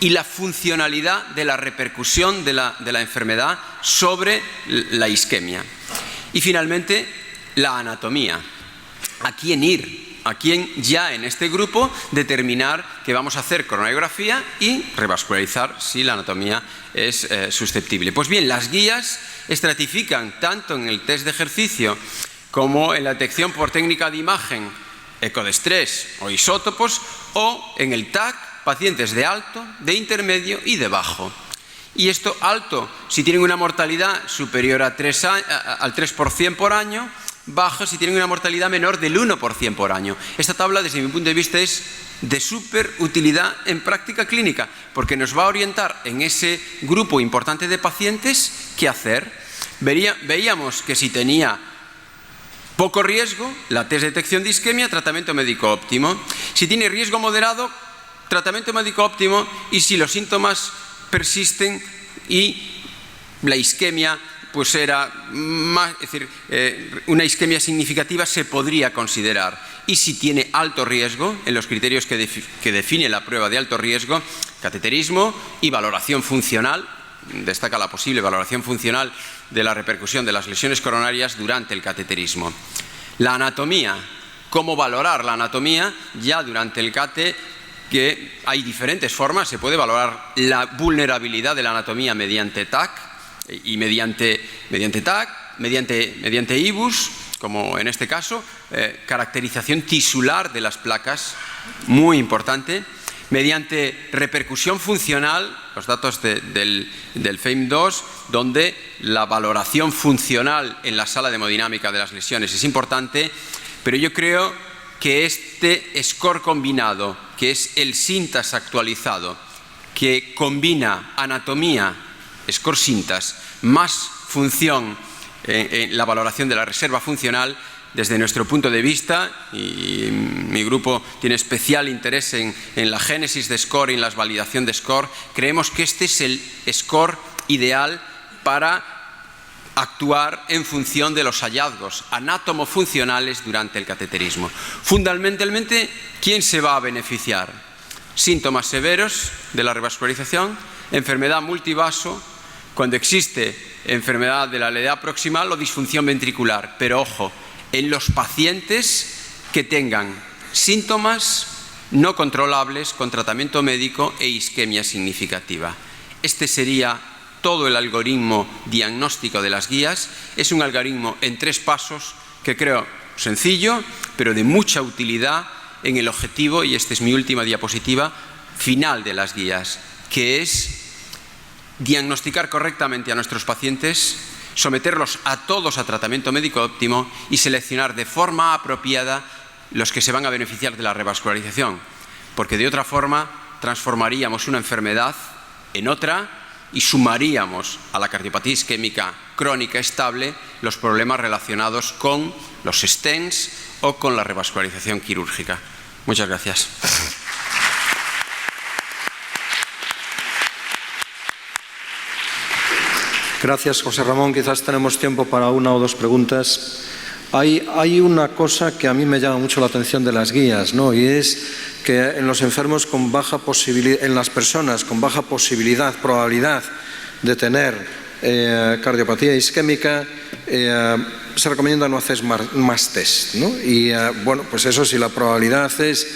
y la funcionalidad de la repercusión de la enfermedad sobre la isquemia. Y finalmente, la anatomía. ¿A quién ir? ¿A quién ya en este grupo determinar que vamos a hacer coronariografía y revascularizar si la anatomía es susceptible? Pues bien, las guías estratifican tanto en el test de ejercicio como en la detección por técnica de imagen, eco de estrés o isótopos, o en el TAC, pacientes de alto, de intermedio y de bajo. Y esto alto, si tienen una mortalidad superior al 3% por año, bajo si tienen una mortalidad menor del 1% por año. Esta tabla, desde mi punto de vista, es de súper utilidad en práctica clínica, porque nos va a orientar en ese grupo importante de pacientes qué hacer. Veíamos que si tenía poco riesgo, la test de detección de isquemia, tratamiento médico óptimo. Si tiene riesgo moderado, tratamiento médico óptimo, y si los síntomas persisten y la isquemia pues era más, es decir, una isquemia significativa se podría considerar. Y si tiene alto riesgo, en los criterios que define la prueba de alto riesgo, cateterismo y valoración funcional, destaca la posible valoración funcional de la repercusión de las lesiones coronarias durante el cateterismo. La anatomía, ¿cómo valorar la anatomía? Ya durante el cate, que hay diferentes formas, se puede valorar la vulnerabilidad de la anatomía mediante TAC, y mediante TAC, mediante IBUS, como en este caso, caracterización tisular de las placas, muy importante, mediante repercusión funcional, los datos del FAME2, donde la valoración funcional en la sala de hemodinámica de las lesiones es importante, pero yo creo que este score combinado, que es el SINTAS actualizado, que combina anatomía, score SINTAS, más función en la valoración de la reserva funcional, desde nuestro punto de vista, y mi grupo tiene especial interés en la génesis de score y en la validación de score, creemos que este es el score ideal para actuar en función de los hallazgos anátomo-funcionales durante el cateterismo. Fundamentalmente, ¿quién se va a beneficiar? Síntomas severos de la revascularización, enfermedad multivaso, cuando existe enfermedad de la lealtad proximal o disfunción ventricular. Pero ojo, en los pacientes que tengan síntomas no controlables con tratamiento médico e isquemia significativa. Este sería todo el algoritmo diagnóstico de las guías. Es un algoritmo en 3 pasos que creo sencillo, pero de mucha utilidad en el objetivo, y esta es mi última diapositiva, final de las guías, que es diagnosticar correctamente a nuestros pacientes, someterlos a todos a tratamiento médico óptimo y seleccionar de forma apropiada los que se van a beneficiar de la revascularización, porque de otra forma transformaríamos una enfermedad en otra y sumaríamos a la cardiopatía isquémica crónica estable los problemas relacionados con los stents o con la revascularización quirúrgica. Muchas gracias. Gracias, José Ramón. Quizás tenemos tiempo para 1 o 2 preguntas. Hay una cosa que a mí me llama mucho la atención de las guías, ¿no? Y es que en los enfermos con baja posibilidad, en las personas con baja probabilidad de tener cardiopatía isquémica, se recomienda no hacer más test, ¿no? Y bueno, pues eso, si la probabilidad es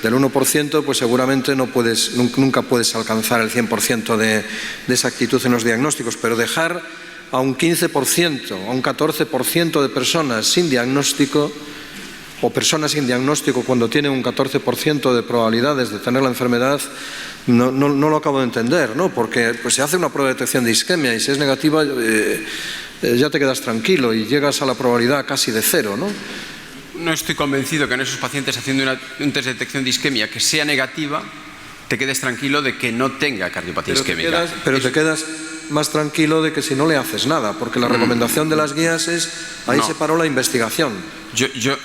del 1%, pues seguramente nunca puedes alcanzar el 100% de exactitud en los diagnósticos, pero dejar a un 15%, a un 14% de personas sin diagnóstico, o personas sin diagnóstico cuando tienen un 14% de probabilidades de tener la enfermedad, no lo acabo de entender, ¿no? Porque pues, se hace una prueba de detección de isquemia y si es negativa ya te quedas tranquilo y llegas a la probabilidad casi de 0, ¿no? No estoy convencido que en esos pacientes haciendo un test de detección de isquemia que sea negativa, te quedes tranquilo de que no tenga cardiopatía isquémica. Pero te quedas más tranquilo de que si no le haces nada, porque la recomendación de las guías es, ahí se paró la investigación. Yo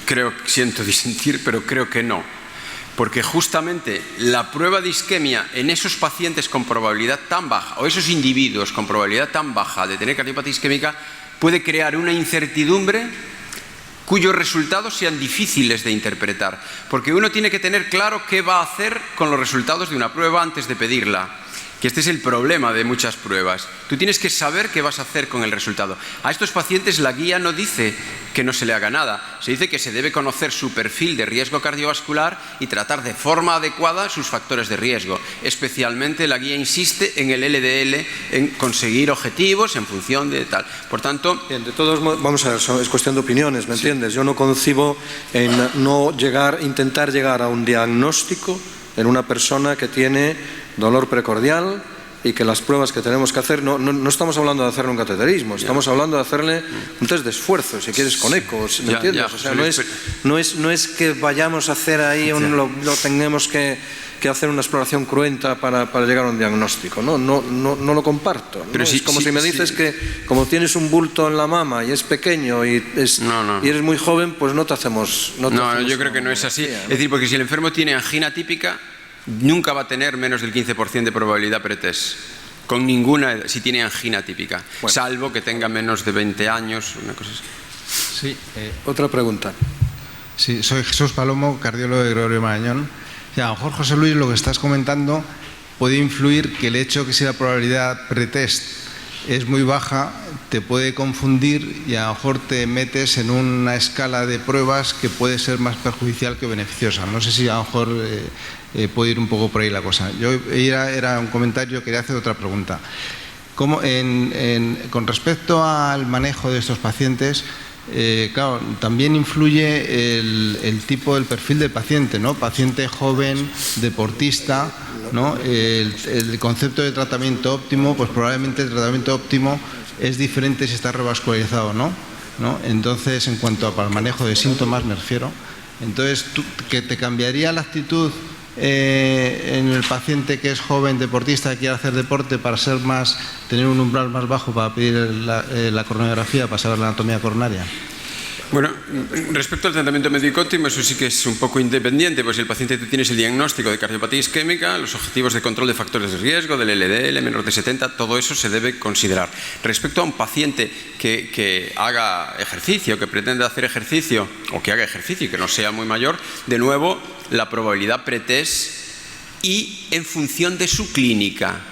creo, siento disentir, pero creo que no. Porque justamente la prueba de isquemia en esos pacientes con probabilidad tan baja, o esos individuos con probabilidad tan baja de tener cardiopatía isquémica, puede crear una incertidumbre cuyos resultados sean difíciles de interpretar, porque uno tiene que tener claro qué va a hacer con los resultados de una prueba antes de pedirla. Que este es el problema de muchas pruebas. Tú tienes que saber qué vas a hacer con el resultado. A estos pacientes la guía no dice que no se le haga nada. Se dice que se debe conocer su perfil de riesgo cardiovascular y tratar de forma adecuada sus factores de riesgo. Especialmente la guía insiste en el LDL, en conseguir objetivos en función de tal. Por tanto... Bien, de todos modos, vamos a ver, es cuestión de opiniones, ¿me entiendes? Yo no concibo en intentar llegar a un diagnóstico en una persona que tiene dolor precordial y que las pruebas que tenemos que hacer, no estamos hablando de hacerle un cateterismo, estamos hablando de hacerle un test de esfuerzo, si quieres con ecos, ¿me entiendes? O sea, no es que vayamos a hacer ahí, lo tengamos que hacer una exploración cruenta para llegar a un diagnóstico, no lo comparto. Pero es como si me dices que como tienes un bulto en la mama y es pequeño y eres muy joven, pues no te hacemos... yo creo que no es así. Es decir, porque si el enfermo tiene angina típica, nunca va a tener menos del 15% de probabilidad pretest, con ninguna, si tiene angina típica, salvo que tenga menos de 20 años, una cosa así. Sí, otra pregunta. Sí, soy Jesús Palomo, cardiólogo de Gregorio Marañón. A lo mejor, José Luis, lo que estás comentando puede influir que el hecho que si la probabilidad pretest es muy baja, te puede confundir y a lo mejor te metes en una escala de pruebas que puede ser más perjudicial que beneficiosa. No sé si a lo mejor puede ir un poco por ahí la cosa. Yo era un comentario, quería hacer otra pregunta. Con respecto al manejo de estos pacientes, claro, también influye el tipo del perfil del paciente, ¿no? Paciente joven, deportista, ¿no? El concepto de tratamiento óptimo, pues probablemente el tratamiento óptimo es diferente si está revascularizado o no. Entonces, en cuanto al manejo de síntomas, me refiero. Entonces, ¿que te cambiaría la actitud en el paciente que es joven, deportista, que quiere hacer deporte para tener un umbral más bajo para pedir la coronografía, para saber la anatomía coronaria? Bueno, respecto al tratamiento médico óptimo, eso sí que es un poco independiente, pues si el paciente tú tienes el diagnóstico de cardiopatía isquémica, los objetivos de control de factores de riesgo, del LDL menor de 70, todo eso se debe considerar. Respecto a un paciente que haga ejercicio, que pretende hacer ejercicio, o que haga ejercicio y que no sea muy mayor, de nuevo, la probabilidad pretest y en función de su clínica,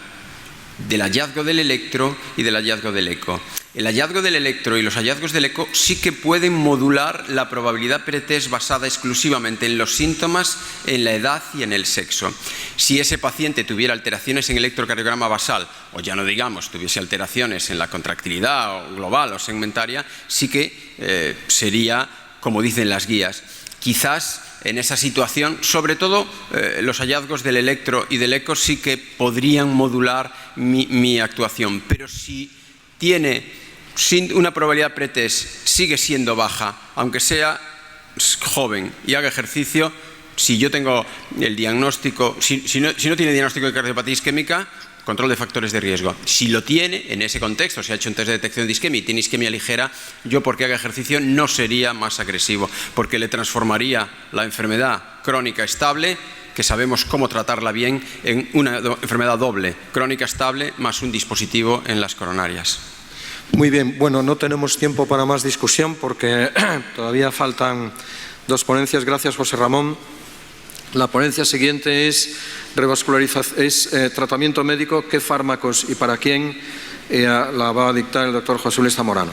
del hallazgo del electro y del hallazgo del eco. El hallazgo del electro y los hallazgos del eco sí que pueden modular la probabilidad pretest basada exclusivamente en los síntomas, en la edad y en el sexo. Si ese paciente tuviera alteraciones en el electrocardiograma basal, o ya no digamos, tuviese alteraciones en la contractilidad o global o segmentaria, sí que sería, como dicen las guías, quizás en esa situación, sobre todo los hallazgos del electro y del eco sí que podrían modular mi actuación, pero si tiene una probabilidad pretest sigue siendo baja, aunque sea joven y haga ejercicio, si yo tengo el diagnóstico, si no tiene diagnóstico de cardiopatía isquémica, control de factores de riesgo. Si lo tiene, en ese contexto, se ha hecho un test de detección de isquemia y tiene isquemia ligera, yo porque haga ejercicio no sería más agresivo, porque le transformaría la enfermedad crónica estable, que sabemos cómo tratarla bien, en una enfermedad doble, crónica estable más un dispositivo en las coronarias. Muy bien, bueno, no tenemos tiempo para más discusión porque todavía faltan dos ponencias. Gracias, José Ramón. La ponencia siguiente es tratamiento médico, qué fármacos y para quién. La va a dictar el doctor José Luis Zamorano.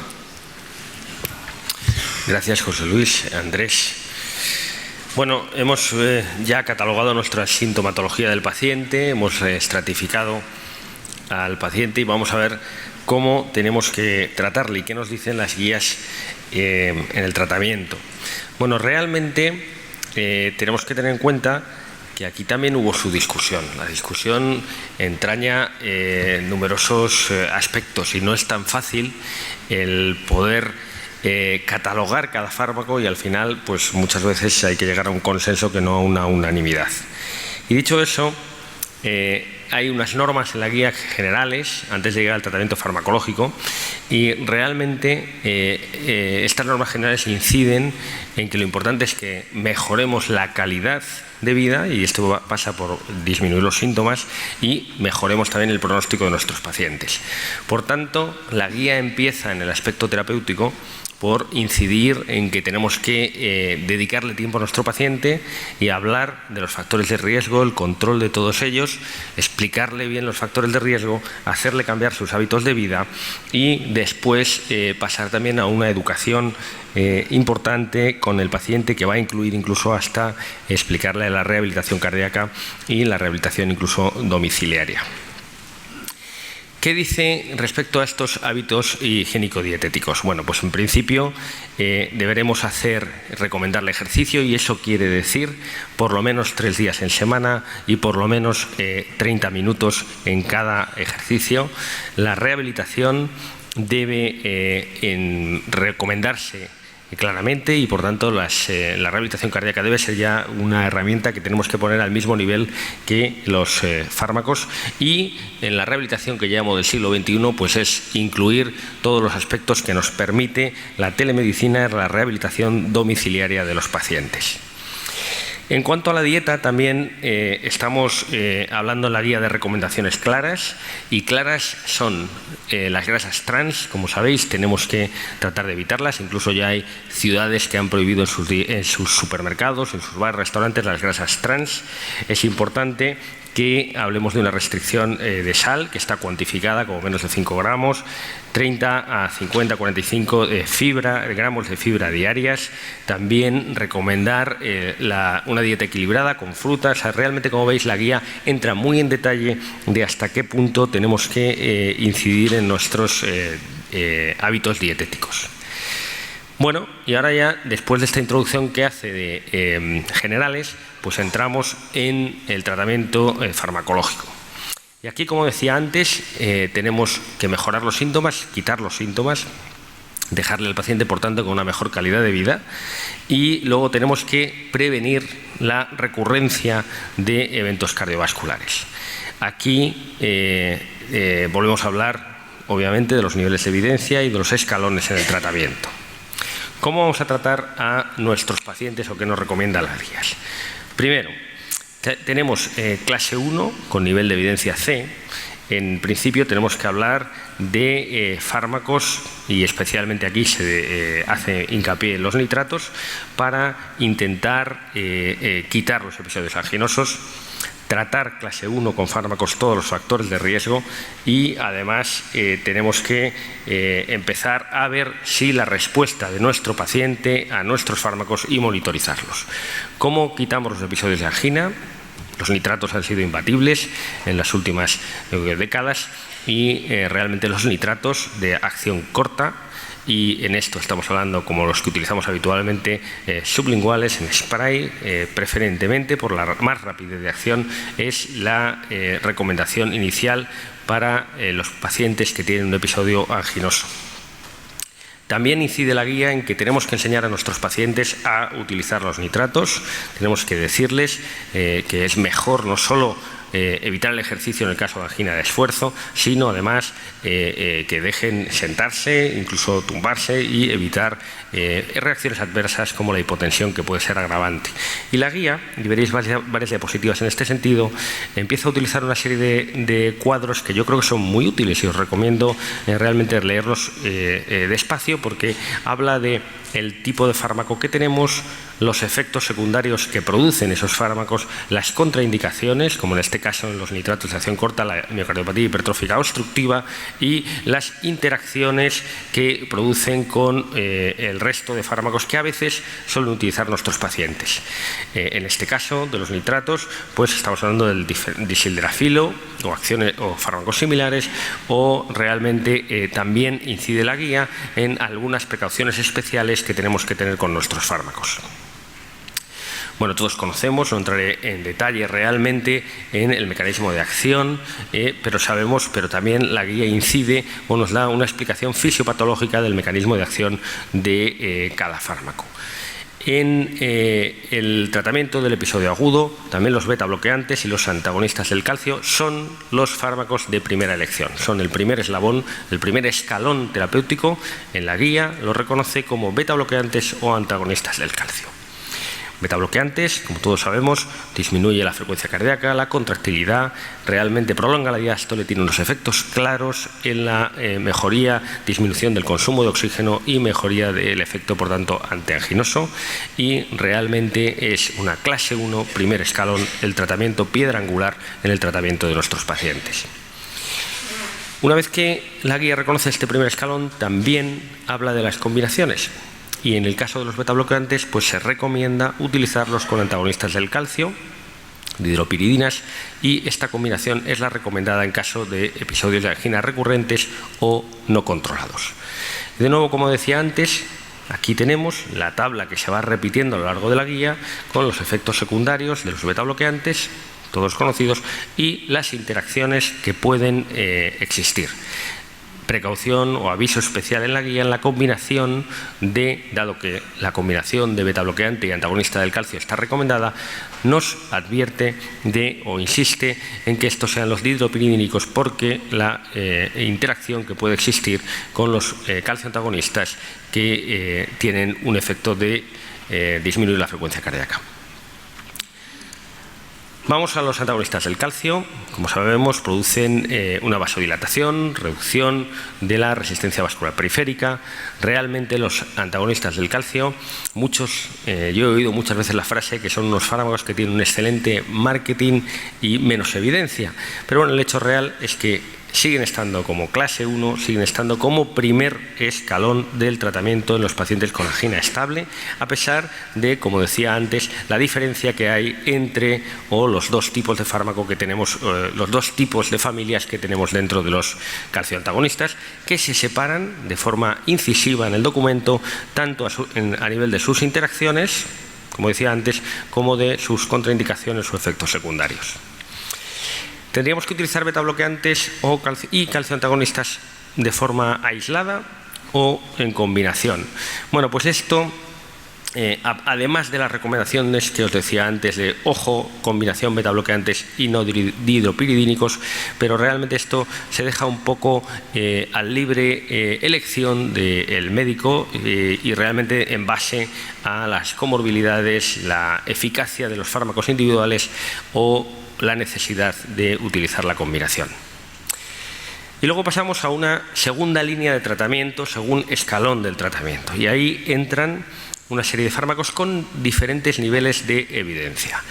Gracias, José Luis. Andrés. Bueno, hemos ya catalogado nuestra sintomatología del paciente, hemos estratificado al paciente y vamos a ver cómo tenemos que tratarle y qué nos dicen las guías en el tratamiento. Bueno, realmente tenemos que tener en cuenta que aquí también hubo su discusión. La discusión entraña numerosos aspectos y no es tan fácil el poder catalogar cada fármaco y al final pues muchas veces hay que llegar a un consenso que no a una unanimidad. Y dicho eso, hay unas normas en la guía generales antes de llegar al tratamiento farmacológico y realmente estas normas generales inciden en que lo importante es que mejoremos la calidad de vida, y esto pasa por disminuir los síntomas, y mejoremos también el pronóstico de nuestros pacientes. Por tanto, la guía empieza en el aspecto terapéutico por incidir en que tenemos que dedicarle tiempo a nuestro paciente y hablar de los factores de riesgo, el control de todos ellos, explicarle bien los factores de riesgo, hacerle cambiar sus hábitos de vida y después pasar también a una educación importante con el paciente, que va a incluir incluso hasta explicarle la rehabilitación cardíaca y la rehabilitación incluso domiciliaria. ¿Qué dice respecto a estos hábitos higiénico-dietéticos? Bueno, pues en principio deberemos recomendarle ejercicio, y eso quiere decir por lo menos 3 días en semana y por lo menos 30 minutos en cada ejercicio. La rehabilitación debe recomendarse claramente, y por tanto la rehabilitación cardíaca debe ser ya una herramienta que tenemos que poner al mismo nivel que los fármacos, y en la rehabilitación que llevamos del siglo XXI pues es incluir todos los aspectos que nos permite la telemedicina, la rehabilitación domiciliaria de los pacientes. En cuanto a la dieta, también estamos hablando en la guía de recomendaciones claras, y claras son las grasas trans. Como sabéis, tenemos que tratar de evitarlas. Incluso ya hay ciudades que han prohibido en sus supermercados, en sus bares, restaurantes, las grasas trans. Es importante que hablemos de una restricción de sal, que está cuantificada como menos de 5 gramos, 30 a 50, 45 gramos de fibra diarias. También recomendar una dieta equilibrada con frutas. Realmente, como veis, la guía entra muy en detalle de hasta qué punto tenemos que incidir en nuestros hábitos dietéticos. Bueno, y ahora ya, después de esta introducción que hace de generales, pues entramos en el tratamiento farmacológico. Y aquí, como decía antes, tenemos que mejorar los síntomas, quitar los síntomas, dejarle al paciente, por tanto, con una mejor calidad de vida, y luego tenemos que prevenir la recurrencia de eventos cardiovasculares. Aquí volvemos a hablar, obviamente, de los niveles de evidencia y de los escalones en el tratamiento. ¿Cómo vamos a tratar a nuestros pacientes, o qué nos recomiendan las guías? Primero, tenemos clase 1 con nivel de evidencia C. En principio tenemos que hablar de fármacos, y especialmente aquí se hace hincapié en los nitratos, para intentar quitar los episodios anginosos. Tratar clase 1 con fármacos todos los factores de riesgo, y además tenemos que empezar a ver si la respuesta de nuestro paciente a nuestros fármacos, y monitorizarlos. ¿Cómo quitamos los episodios de angina? Los nitratos han sido imbatibles en las últimas décadas, y realmente los nitratos de acción corta, y en esto estamos hablando, como los que utilizamos habitualmente, sublinguales, en spray, preferentemente por la más rapidez de acción, es la recomendación inicial para los pacientes que tienen un episodio anginoso. También incide la guía en que tenemos que enseñar a nuestros pacientes a utilizar los nitratos. Tenemos que decirles que es mejor no solo evitar el ejercicio en el caso de angina de esfuerzo, sino además que dejen sentarse, incluso tumbarse, y evitar reacciones adversas como la hipotensión, que puede ser agravante. Y la guía, y veréis varias diapositivas en este sentido, empieza a utilizar una serie de cuadros que yo creo que son muy útiles, y os recomiendo realmente leerlos despacio, porque habla de el tipo de fármaco que tenemos, los efectos secundarios que producen esos fármacos, las contraindicaciones, como en este caso en los nitratos de acción corta, la miocardiopatía hipertrófica obstructiva, y las interacciones que producen con el resto de fármacos que a veces suelen utilizar nuestros pacientes. En este caso de los nitratos, pues estamos hablando del disildenafilo o fármacos similares, o realmente también incide la guía en algunas precauciones especiales que tenemos que tener con nuestros fármacos. Bueno, todos conocemos, no entraré en detalle realmente en el mecanismo de acción, pero también la guía incide o nos da una explicación fisiopatológica del mecanismo de acción de cada fármaco. En el tratamiento del episodio agudo, también los beta bloqueantes y los antagonistas del calcio son los fármacos de primera elección. Son el primer eslabón, el primer escalón terapéutico. En la guía lo reconoce como beta bloqueantes o antagonistas del calcio. Beta bloqueantes, como todos sabemos, disminuye la frecuencia cardíaca, la contractilidad, realmente prolonga la diástole, tiene unos efectos claros en la mejoría, disminución del consumo de oxígeno y mejoría del efecto, por tanto, antianginoso, y realmente es una clase 1, primer escalón, el tratamiento piedra angular en el tratamiento de nuestros pacientes. Una vez que la guía reconoce este primer escalón, también habla de las combinaciones. Y en el caso de los beta bloqueantes, pues se recomienda utilizarlos con antagonistas del calcio, de hidropiridinas, y esta combinación es la recomendada en caso de episodios de angina recurrentes o no controlados. De nuevo, como decía antes, aquí tenemos la tabla que se va repitiendo a lo largo de la guía con los efectos secundarios de los beta bloqueantes, todos conocidos, y las interacciones que pueden existir. Precaución o aviso especial en la guía en la combinación dado que la combinación de beta bloqueante y antagonista del calcio está recomendada, nos advierte o insiste en que estos sean los dihidropiridínicos, porque la interacción que puede existir con los calcio antagonistas que tienen un efecto de disminuir la frecuencia cardíaca. Vamos a los antagonistas del calcio. Como sabemos, producen una vasodilatación, reducción de la resistencia vascular periférica. Realmente los antagonistas del calcio, yo he oído muchas veces la frase que son unos fármacos que tienen un excelente marketing y menos evidencia. Pero bueno, el hecho real es que siguen estando como clase 1, siguen estando como primer escalón del tratamiento en los pacientes con angina estable, a pesar de, como decía antes, la diferencia que hay entre los dos tipos de fármaco que tenemos, los dos tipos de familias que tenemos dentro de los calcioantagonistas, que se separan de forma incisiva en el documento, tanto a nivel de sus interacciones, como decía antes, como de sus contraindicaciones o efectos secundarios. Tendríamos que utilizar beta bloqueantes y calcioantagonistas de forma aislada o en combinación. Bueno, pues esto, además de las recomendaciones que os decía antes de combinación beta bloqueantes y no dihidropiridínicos, pero realmente esto se deja un poco a libre elección del médico y realmente en base a las comorbilidades, la eficacia de los fármacos individuales o la necesidad de utilizar la combinación. Y luego pasamos a una segunda línea de tratamiento según escalón del tratamiento. Y ahí entran una serie de fármacos con diferentes niveles de evidencia.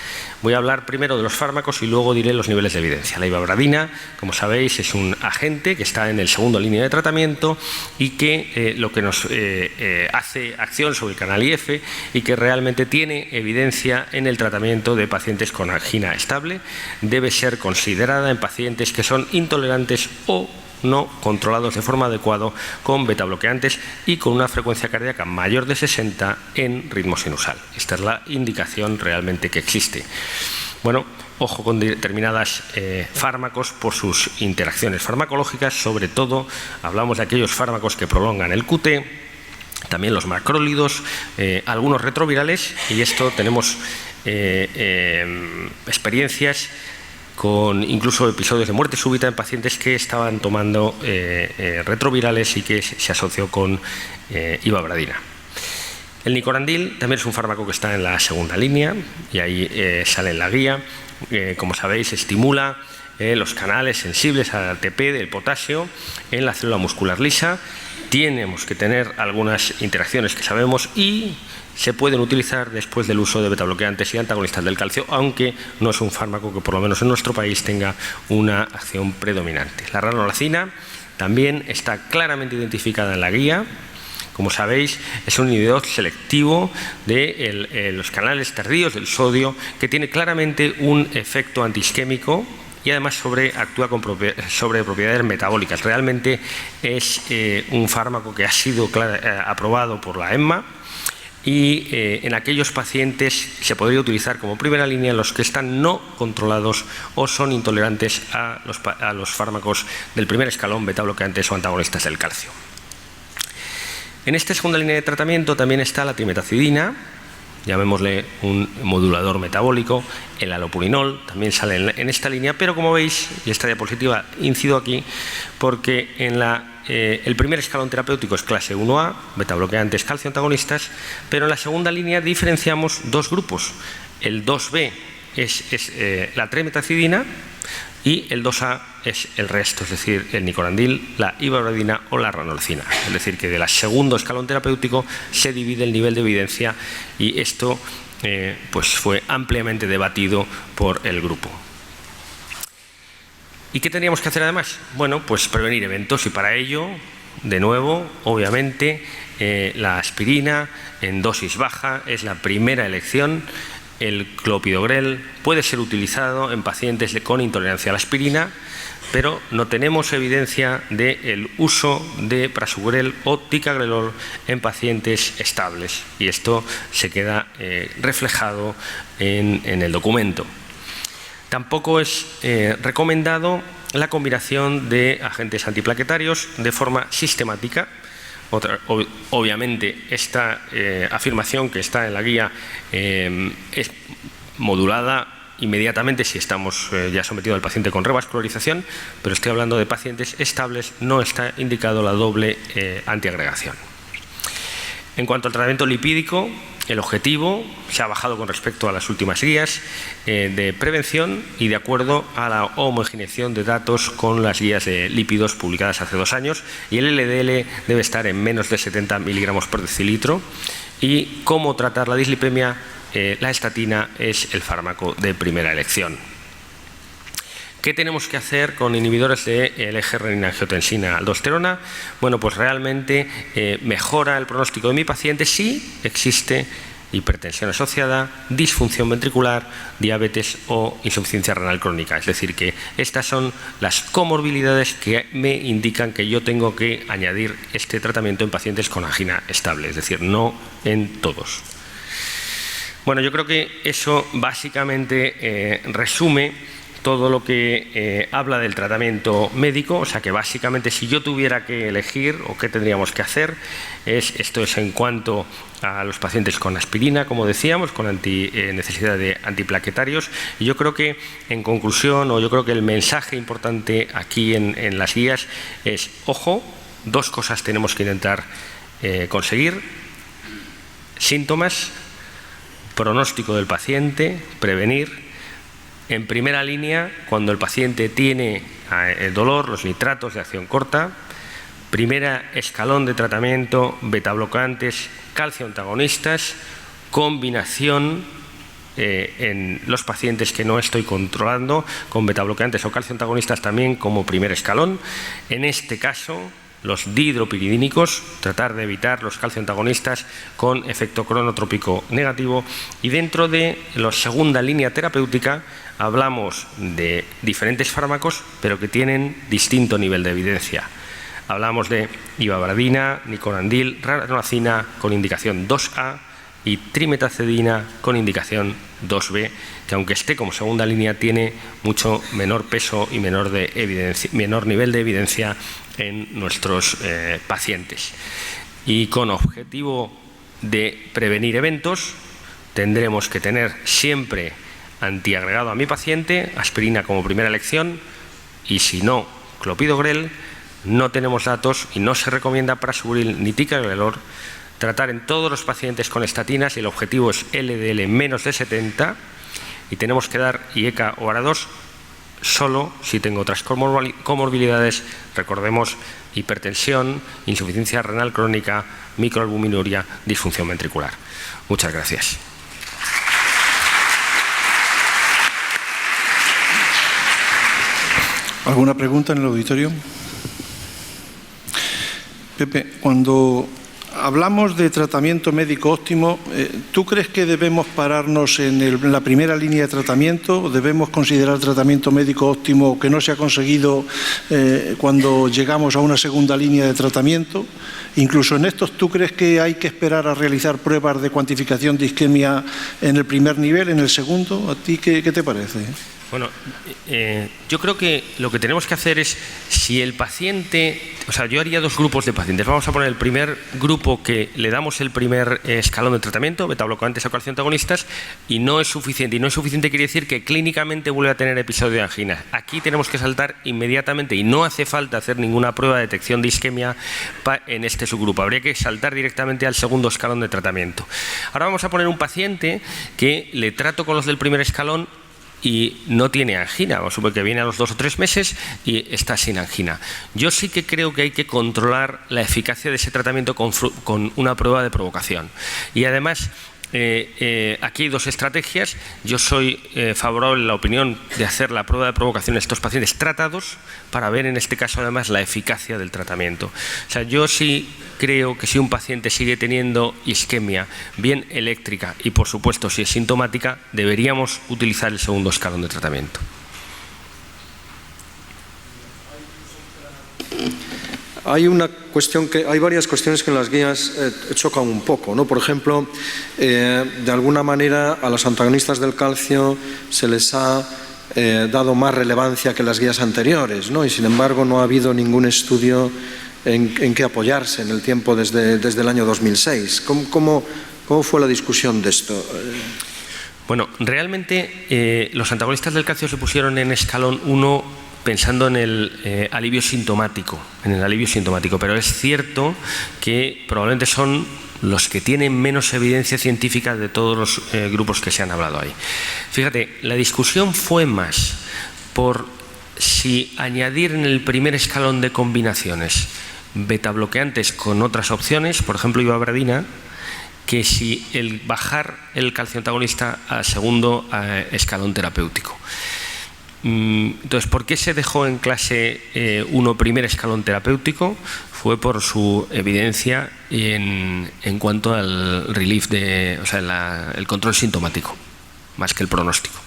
Voy a hablar primero de los fármacos y luego diré los niveles de evidencia. La ivabradina, como sabéis, es un agente que está en el segundo línea de tratamiento y que lo que nos hace acción sobre el canal IF y que realmente tiene evidencia en el tratamiento de pacientes con angina estable. Debe ser considerada en pacientes que son intolerantes o no controlados de forma adecuada con beta bloqueantes y con una frecuencia cardíaca mayor de 60 en ritmo sinusal. Esta es la indicación realmente que existe. Bueno, ojo con determinados fármacos por sus interacciones farmacológicas, sobre todo hablamos de aquellos fármacos que prolongan el QT, también los macrólidos, algunos retrovirales, y esto tenemos experiencias con incluso episodios de muerte súbita en pacientes que estaban tomando retrovirales y que se asoció con ivabradina. El nicorandil también es un fármaco que está en la segunda línea y ahí sale en la guía. Como sabéis, estimula los canales sensibles al ATP del potasio en la célula muscular lisa. Tenemos que tener algunas interacciones que sabemos y se pueden utilizar después del uso de betabloqueantes y antagonistas del calcio, aunque no es un fármaco que por lo menos en nuestro país tenga una acción predominante. La ranolacina también está claramente identificada en la guía. Como sabéis, es un inhibidor selectivo de los canales tardíos del sodio que tiene claramente un efecto antiisquémico y además actúa sobre propiedades metabólicas. Realmente es un fármaco que ha sido aprobado por la EMA y en aquellos pacientes se podría utilizar como primera línea los que están no controlados o son intolerantes a los fármacos del primer escalón, betabloqueantes o antagonistas del calcio. En esta segunda línea de tratamiento también está la trimetacidina, llamémosle un modulador metabólico. El alopurinol también sale en esta línea, pero como veis, y esta diapositiva incido aquí, porque en el primer escalón terapéutico es clase 1A, betabloqueantes calcio antagonistas, pero en la segunda línea diferenciamos dos grupos. El 2B es la trimetazidina y el 2A es el resto, es decir, el nicorandil, la ivabradina o la ranolcina. Es decir, que del segundo escalón terapéutico se divide el nivel de evidencia y esto pues fue ampliamente debatido por el grupo. ¿Y qué teníamos que hacer además? Bueno, pues prevenir eventos, y para ello, de nuevo, obviamente, la aspirina en dosis baja es la primera elección. El clopidogrel puede ser utilizado en pacientes con intolerancia a la aspirina, pero no tenemos evidencia del uso de prasugrel o ticagrelor en pacientes estables, y esto se queda reflejado en el documento. Tampoco es recomendado la combinación de agentes antiplaquetarios de forma sistemática. Obviamente esta afirmación que está en la guía es modulada inmediatamente si estamos ya sometidos al paciente con revascularización, pero estoy hablando de pacientes estables, no está indicado la doble antiagregación. En cuanto al tratamiento lipídico, el objetivo se ha bajado con respecto a las últimas guías de prevención y de acuerdo a la homogeneización de datos con las guías de lípidos publicadas hace 2 años, y el LDL debe estar en menos de 70 miligramos por decilitro. Y cómo tratar la dislipemia, la estatina es el fármaco de primera elección. ¿Qué tenemos que hacer con inhibidores del eje renina-angiotensina-aldosterona? Bueno, pues realmente mejora el pronóstico de mi paciente si existe hipertensión asociada, disfunción ventricular, diabetes o insuficiencia renal crónica. Es decir, que estas son las comorbilidades que me indican que yo tengo que añadir este tratamiento en pacientes con angina estable, es decir, no en todos. Bueno, yo creo que eso básicamente resume todo lo que habla del tratamiento médico. O sea que básicamente si yo tuviera que elegir o qué tendríamos que hacer, esto es en cuanto a los pacientes con aspirina, como decíamos, con necesidad de antiplaquetarios. Y yo creo que en conclusión, o yo creo que el mensaje importante aquí en las guías es, ojo, 2 cosas tenemos que intentar conseguir: síntomas, pronóstico del paciente, prevenir. En primera línea, cuando el paciente tiene dolor, los nitratos de acción corta. Primera escalón de tratamiento, betabloqueantes, calcio antagonistas, combinación en los pacientes que no estoy controlando, con betabloqueantes o calcio antagonistas también como primer escalón. En este caso, los dihidropiridínicos, tratar de evitar los calcio antagonistas con efecto cronotrópico negativo. Y dentro de la segunda línea terapéutica hablamos de diferentes fármacos, pero que tienen distinto nivel de evidencia. Hablamos de ivabradina, nicorandil, ranolcina con indicación 2A y trimetazidina con indicación 2B, que aunque esté como segunda línea tiene mucho menor peso y menor nivel de evidencia en nuestros pacientes. Y con objetivo de prevenir eventos, tendremos que tener siempre antiagregado a mi paciente, aspirina como primera elección, y si no, clopidogrel. No tenemos datos y no se recomienda prasugrel ni ticagrelor. Tratar en todos los pacientes con estatinas y el objetivo es LDL menos de 70, y tenemos que dar IECA o ARA2 solo si tengo otras comorbilidades. Recordemos: hipertensión, insuficiencia renal crónica, microalbuminuria, disfunción ventricular. Muchas gracias. ¿Alguna pregunta en el auditorio? Pepe, cuando hablamos de tratamiento médico óptimo, ¿tú crees que debemos pararnos en la primera línea de tratamiento? ¿Debemos considerar tratamiento médico óptimo que no se ha conseguido cuando llegamos a una segunda línea de tratamiento? Incluso en estos, ¿tú crees que hay que esperar a realizar pruebas de cuantificación de isquemia en el primer nivel, en el segundo? ¿A ti qué te parece? Bueno, yo creo que lo que tenemos que hacer es, si el paciente, o sea, yo haría dos grupos de pacientes. Vamos a poner el primer grupo que le damos el primer escalón de tratamiento, betabloqueantes o calcioantagonistas, y no es suficiente. Y no es suficiente quiere decir que clínicamente vuelve a tener episodio de angina. Aquí tenemos que saltar inmediatamente y no hace falta hacer ninguna prueba de detección de isquemia en este subgrupo. Habría que saltar directamente al segundo escalón de tratamiento. Ahora vamos a poner un paciente que le trato con los del primer escalón y no tiene angina, vamos a suponer que viene a los 2 o 3 meses y está sin angina. Yo sí que creo que hay que controlar la eficacia de ese tratamiento con una prueba de provocación. Y además, aquí hay dos estrategias. Yo soy favorable a la opinión de hacer la prueba de provocación en estos pacientes tratados para ver en este caso además la eficacia del tratamiento. O sea, yo sí creo que si un paciente sigue teniendo isquemia bien eléctrica y por supuesto si es sintomática, deberíamos utilizar el segundo escalón de tratamiento. Hay varias cuestiones que en las guías chocan un poco, ¿no? Por ejemplo, de alguna manera a los antagonistas del calcio se les ha dado más relevancia que las guías anteriores, ¿no? Y sin embargo no ha habido ningún estudio en que apoyarse en el tiempo desde el año 2006. ¿Cómo fue la discusión de esto? Bueno, realmente los antagonistas del calcio se pusieron en escalón 1 pensando en el alivio sintomático, pero es cierto que probablemente son los que tienen menos evidencia científica de todos los grupos que se han hablado ahí. Fíjate, la discusión fue más por si añadir en el primer escalón de combinaciones betabloqueantes con otras opciones, por ejemplo ivabradina, que si el bajar el calcioantagonista al segundo escalón terapéutico. Entonces, ¿por qué se dejó en clase 1 primer escalón terapéutico? Fue por su evidencia en cuanto al relief, el control sintomático, más que el pronóstico.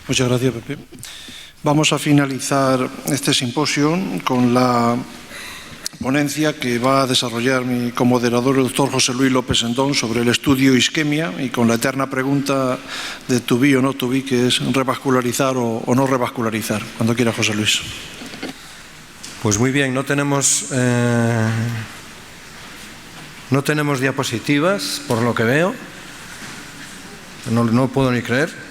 Muchas gracias, Pepe. Vamos a finalizar este simposio con la ponencia que va a desarrollar mi comoderador, el doctor José Luis López Endón, sobre el estudio isquemia y con la eterna pregunta de to be o no to be, que es revascularizar o no revascularizar. Cuando quiera, José Luis. Pues muy bien, no tenemos diapositivas, por lo que veo. No puedo ni creer.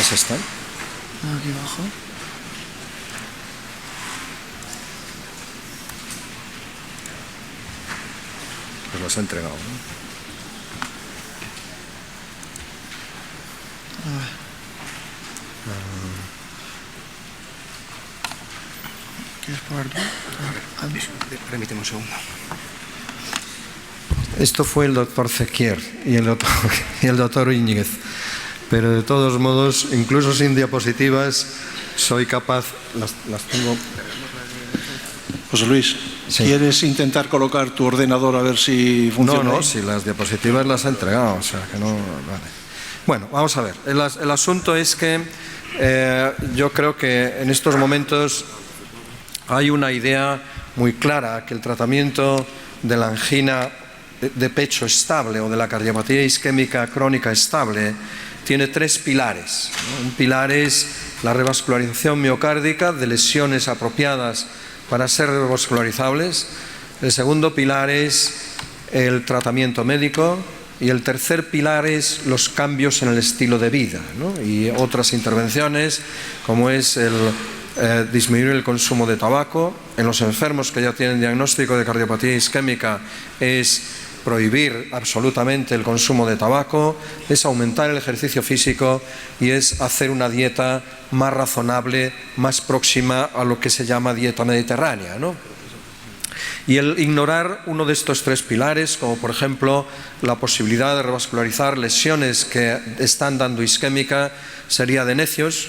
¿Es esta? Aquí abajo. Pues los he entregado, ¿no? ¿Quieres probar tú? Permíteme un segundo. Esto fue el doctor Zequier y el doctor Íñiguez. Pero de todos modos, incluso sin diapositivas, soy capaz... Las tengo... José Luis, sí. ¿Quieres intentar colocar tu ordenador a ver si funciona? No, si las diapositivas las he entregado, o sea que no... Vale. Bueno, vamos a ver. El asunto es que yo creo que en estos momentos hay una idea muy clara que el tratamiento de la angina de pecho estable o de la cardiopatía isquémica crónica estable tiene 3 pilares, ¿no? Un pilar es la revascularización miocárdica de lesiones apropiadas para ser revascularizables. El segundo pilar es el tratamiento médico y el tercer pilar es los cambios en el estilo de vida, ¿no? Y otras intervenciones como es el disminuir el consumo de tabaco. En los enfermos que ya tienen diagnóstico de cardiopatía isquémica es prohibir absolutamente el consumo de tabaco, es aumentar el ejercicio físico y es hacer una dieta más razonable, más próxima a lo que se llama dieta mediterránea, ¿no? Y el ignorar uno de estos 3 pilares, como por ejemplo la posibilidad de revascularizar lesiones que están dando isquémica, sería de necios.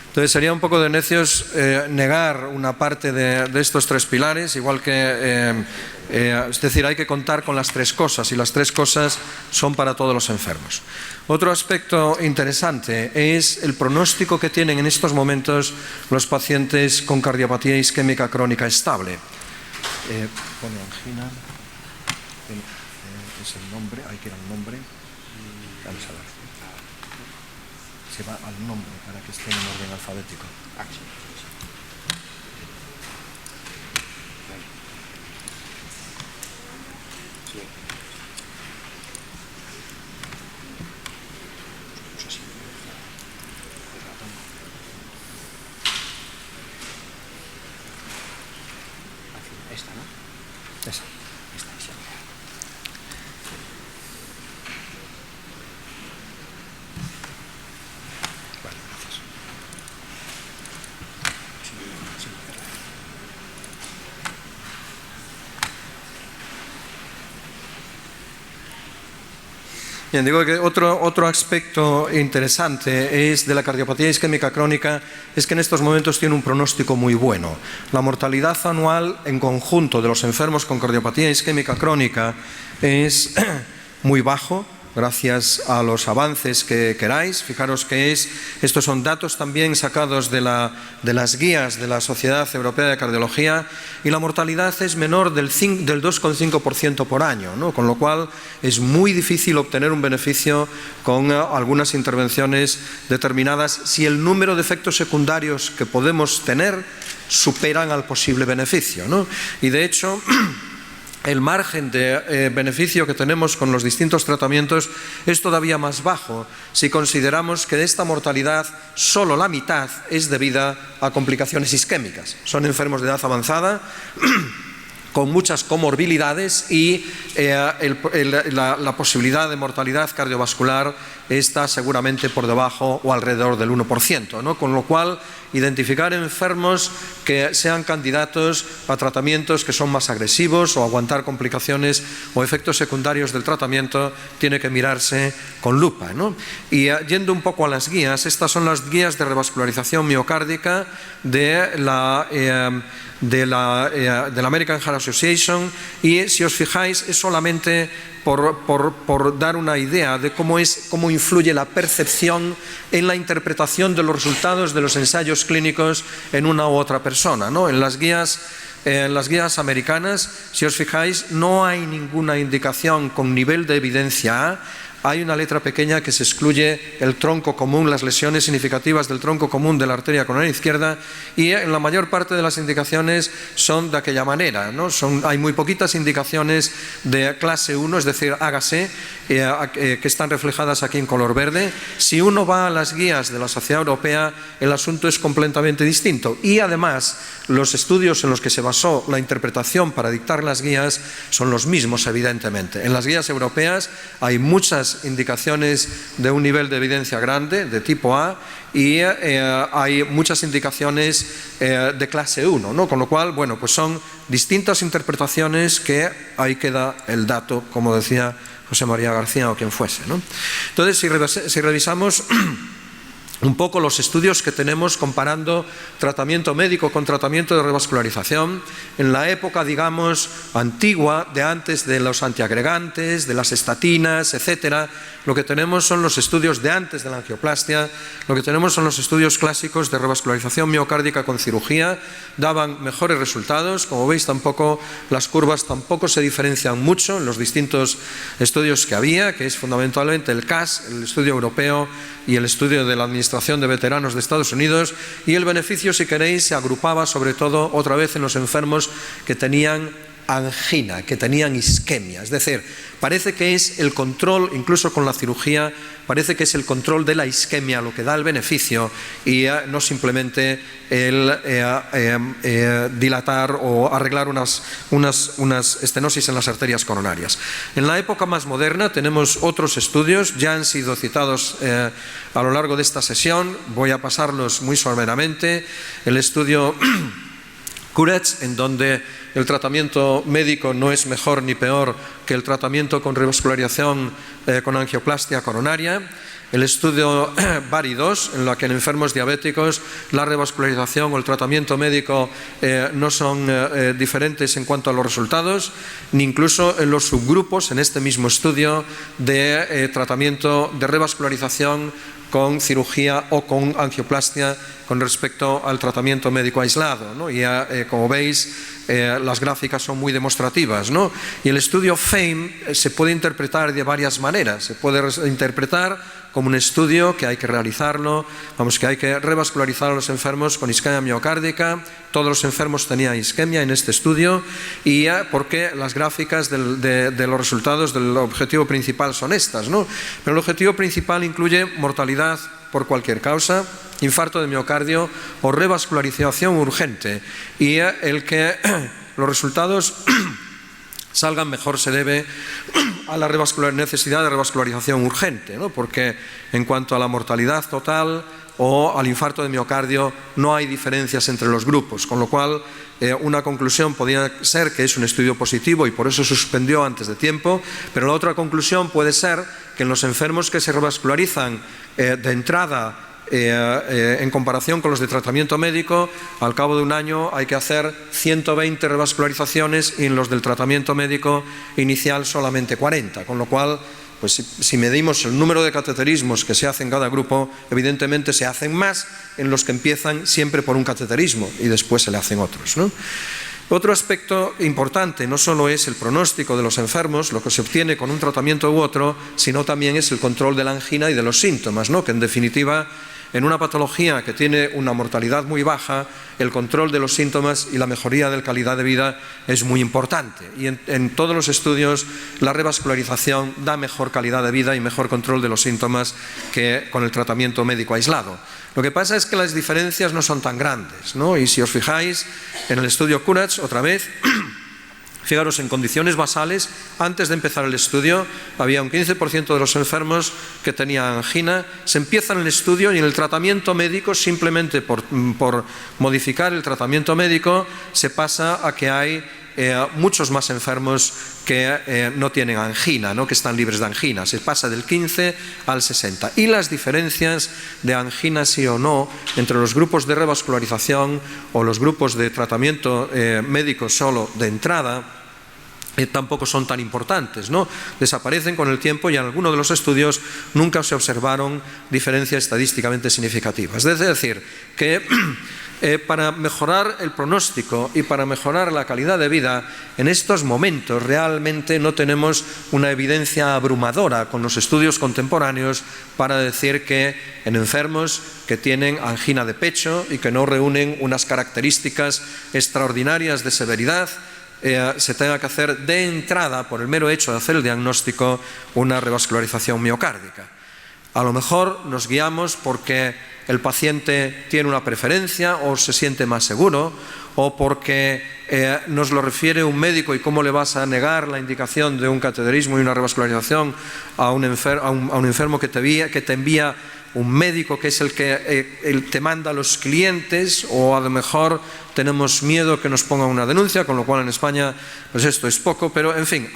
Entonces sería un poco de necios negar una parte de estos tres pilares, igual que, es decir, hay que contar con las tres cosas y las tres cosas son para todos los enfermos. Otro aspecto interesante es el pronóstico que tienen en estos momentos los pacientes con cardiopatía isquémica crónica estable. Pone angina, es el nombre, hay que ir al nombre, vamos a ver. Se va al nombre para que esté en orden alfabético. Esta, ¿no? Esa. Bien, digo que otro aspecto interesante es de la cardiopatía isquémica crónica es que en estos momentos tiene un pronóstico muy bueno. La mortalidad anual en conjunto de los enfermos con cardiopatía isquémica crónica es muy bajo, gracias a los avances que queráis. Fijaros que estos son datos también sacados de las guías de la Sociedad Europea de Cardiología, y la mortalidad es menor del 2,5% por año, ¿no? Con lo cual es muy difícil obtener un beneficio con algunas intervenciones determinadas si el número de efectos secundarios que podemos tener superan al posible beneficio, ¿no? Y de hecho el margen de beneficio que tenemos con los distintos tratamientos es todavía más bajo si consideramos que de esta mortalidad solo la mitad es debida a complicaciones isquémicas. Son enfermos de edad avanzada con muchas comorbilidades y la posibilidad de mortalidad cardiovascular está seguramente por debajo o alrededor del 1%, ¿no? Con lo cual, identificar enfermos que sean candidatos a tratamientos que son más agresivos o aguantar complicaciones o efectos secundarios del tratamiento tiene que mirarse con lupa, ¿no? Y yendo un poco a las guías, estas son las guías de revascularización miocárdica de la American Heart Association, y si os fijáis es solamente por dar una idea de cómo influye la percepción en la interpretación de los resultados de los ensayos clínicos en una u otra persona, ¿no? En las guías americanas, si os fijáis, no hay ninguna indicación con nivel de evidencia A. Hay una letra pequeña que se excluye el tronco común, las lesiones significativas del tronco común de la arteria coronaria izquierda, y en la mayor parte de las indicaciones son de aquella manera, ¿no? Hay muy poquitas indicaciones de clase 1, es decir, hágase, que están reflejadas aquí en color verde. Si uno va a las guías de la Sociedad Europea, el asunto es completamente distinto, y además los estudios en los que se basó la interpretación para dictar las guías son los mismos, evidentemente. En las guías europeas hay muchas indicaciones de un nivel de evidencia grande, de tipo A, y hay muchas indicaciones de clase 1, ¿no? Con lo cual, bueno, pues son distintas interpretaciones que ahí queda el dato, como decía José María García o quien fuese, ¿no? Entonces, si revisamos un poco los estudios que tenemos comparando tratamiento médico con tratamiento de revascularización, en la época, digamos, antigua, de antes de los antiagregantes, de las estatinas, etcétera, lo que tenemos son los estudios de antes de la angioplastia, lo que tenemos son los estudios clásicos de revascularización miocárdica con cirugía, daban mejores resultados. Como veis, tampoco las curvas tampoco se diferencian mucho en los distintos estudios que había, que es fundamentalmente el CAS, el estudio europeo, y el estudio de la Administración de Veteranos de Estados Unidos, y el beneficio, si queréis, se agrupaba sobre todo otra vez en los enfermos que tenían angina, que tenían isquemia. Es decir, parece que es el control, incluso con la cirugía, parece que es el control de la isquemia lo que da el beneficio, y no simplemente el dilatar o arreglar unas estenosis en las arterias coronarias. En la época más moderna tenemos otros estudios, ya han sido citados a lo largo de esta sesión, voy a pasarlos muy someramente. El estudio Courage, en donde el tratamiento médico no es mejor ni peor que el tratamiento con revascularización con angioplastia coronaria. El estudio BARI-2, en la que en enfermos diabéticos la revascularización o el tratamiento médico no son diferentes en cuanto a los resultados, ni incluso en los subgrupos, en este mismo estudio, de tratamiento de revascularización con cirugía o con angioplastia con respecto al tratamiento médico aislado, ¿no? Y como veis, las gráficas son muy demostrativas, ¿no? Y el estudio FAME se puede interpretar de varias maneras. Se puede interpretar como un estudio que hay que realizarlo, que hay que revascularizar a los enfermos con isquemia miocárdica. Todos los enfermos tenían isquemia en este estudio, y porque las gráficas de los resultados del objetivo principal son estas, ¿no? Pero el objetivo principal incluye mortalidad por cualquier causa, infarto de miocardio o revascularización urgente, y el que los resultados salgan mejor se debe a la necesidad de revascularización urgente, ¿no? Porque en cuanto a la mortalidad total o al infarto de miocardio no hay diferencias entre los grupos, con lo cual una conclusión podría ser que es un estudio positivo y por eso se suspendió antes de tiempo, pero la otra conclusión puede ser que en los enfermos que se revascularizan de entrada en comparación con los de tratamiento médico, al cabo de un año hay que hacer 120 revascularizaciones y en los del tratamiento médico inicial solamente 40, con lo cual, pues si medimos el número de cateterismos que se hacen en cada grupo, evidentemente se hacen más en los que empiezan siempre por un cateterismo y después se le hacen otros, ¿no? Otro aspecto importante no solo es el pronóstico de los enfermos, lo que se obtiene con un tratamiento u otro, sino también es el control de la angina y de los síntomas, ¿no? Que en definitiva, en una patología que tiene una mortalidad muy baja, el control de los síntomas y la mejoría de la calidad de vida es muy importante. Y en todos los estudios la revascularización da mejor calidad de vida y mejor control de los síntomas que con el tratamiento médico aislado. Lo que pasa es que las diferencias no son tan grandes, ¿no? Y si os fijáis en el estudio Courage, otra vez, fijaros, en condiciones basales, antes de empezar el estudio, había un 15% de los enfermos que tenían angina. Se empieza en el estudio y en el tratamiento médico, simplemente por modificar el tratamiento médico, se pasa a que hay muchos más enfermos que no tienen angina, ¿no? Que están libres de angina. Se pasa del 15 al 60. Y las diferencias de angina sí o no entre los grupos de revascularización o los grupos de tratamiento médico solo de entrada tampoco son tan importantes, ¿no? Desaparecen con el tiempo y en algunos de los estudios nunca se observaron diferencias estadísticamente significativas. Es decir, que para mejorar el pronóstico y para mejorar la calidad de vida, en estos momentos realmente no tenemos una evidencia abrumadora con los estudios contemporáneos para decir que en enfermos que tienen angina de pecho y que no reúnen unas características extraordinarias de severidad, se tenga que hacer de entrada, por el mero hecho de hacer el diagnóstico, una revascularización miocárdica. A lo mejor nos guiamos porque el paciente tiene una preferencia o se siente más seguro, o porque nos lo refiere un médico y cómo le vas a negar la indicación de un cateterismo y una revascularización a un enfermo que te envía un médico que es el que te manda a los clientes, o a lo mejor tenemos miedo que nos pongan una denuncia, con lo cual en España pues esto es poco, pero en fin,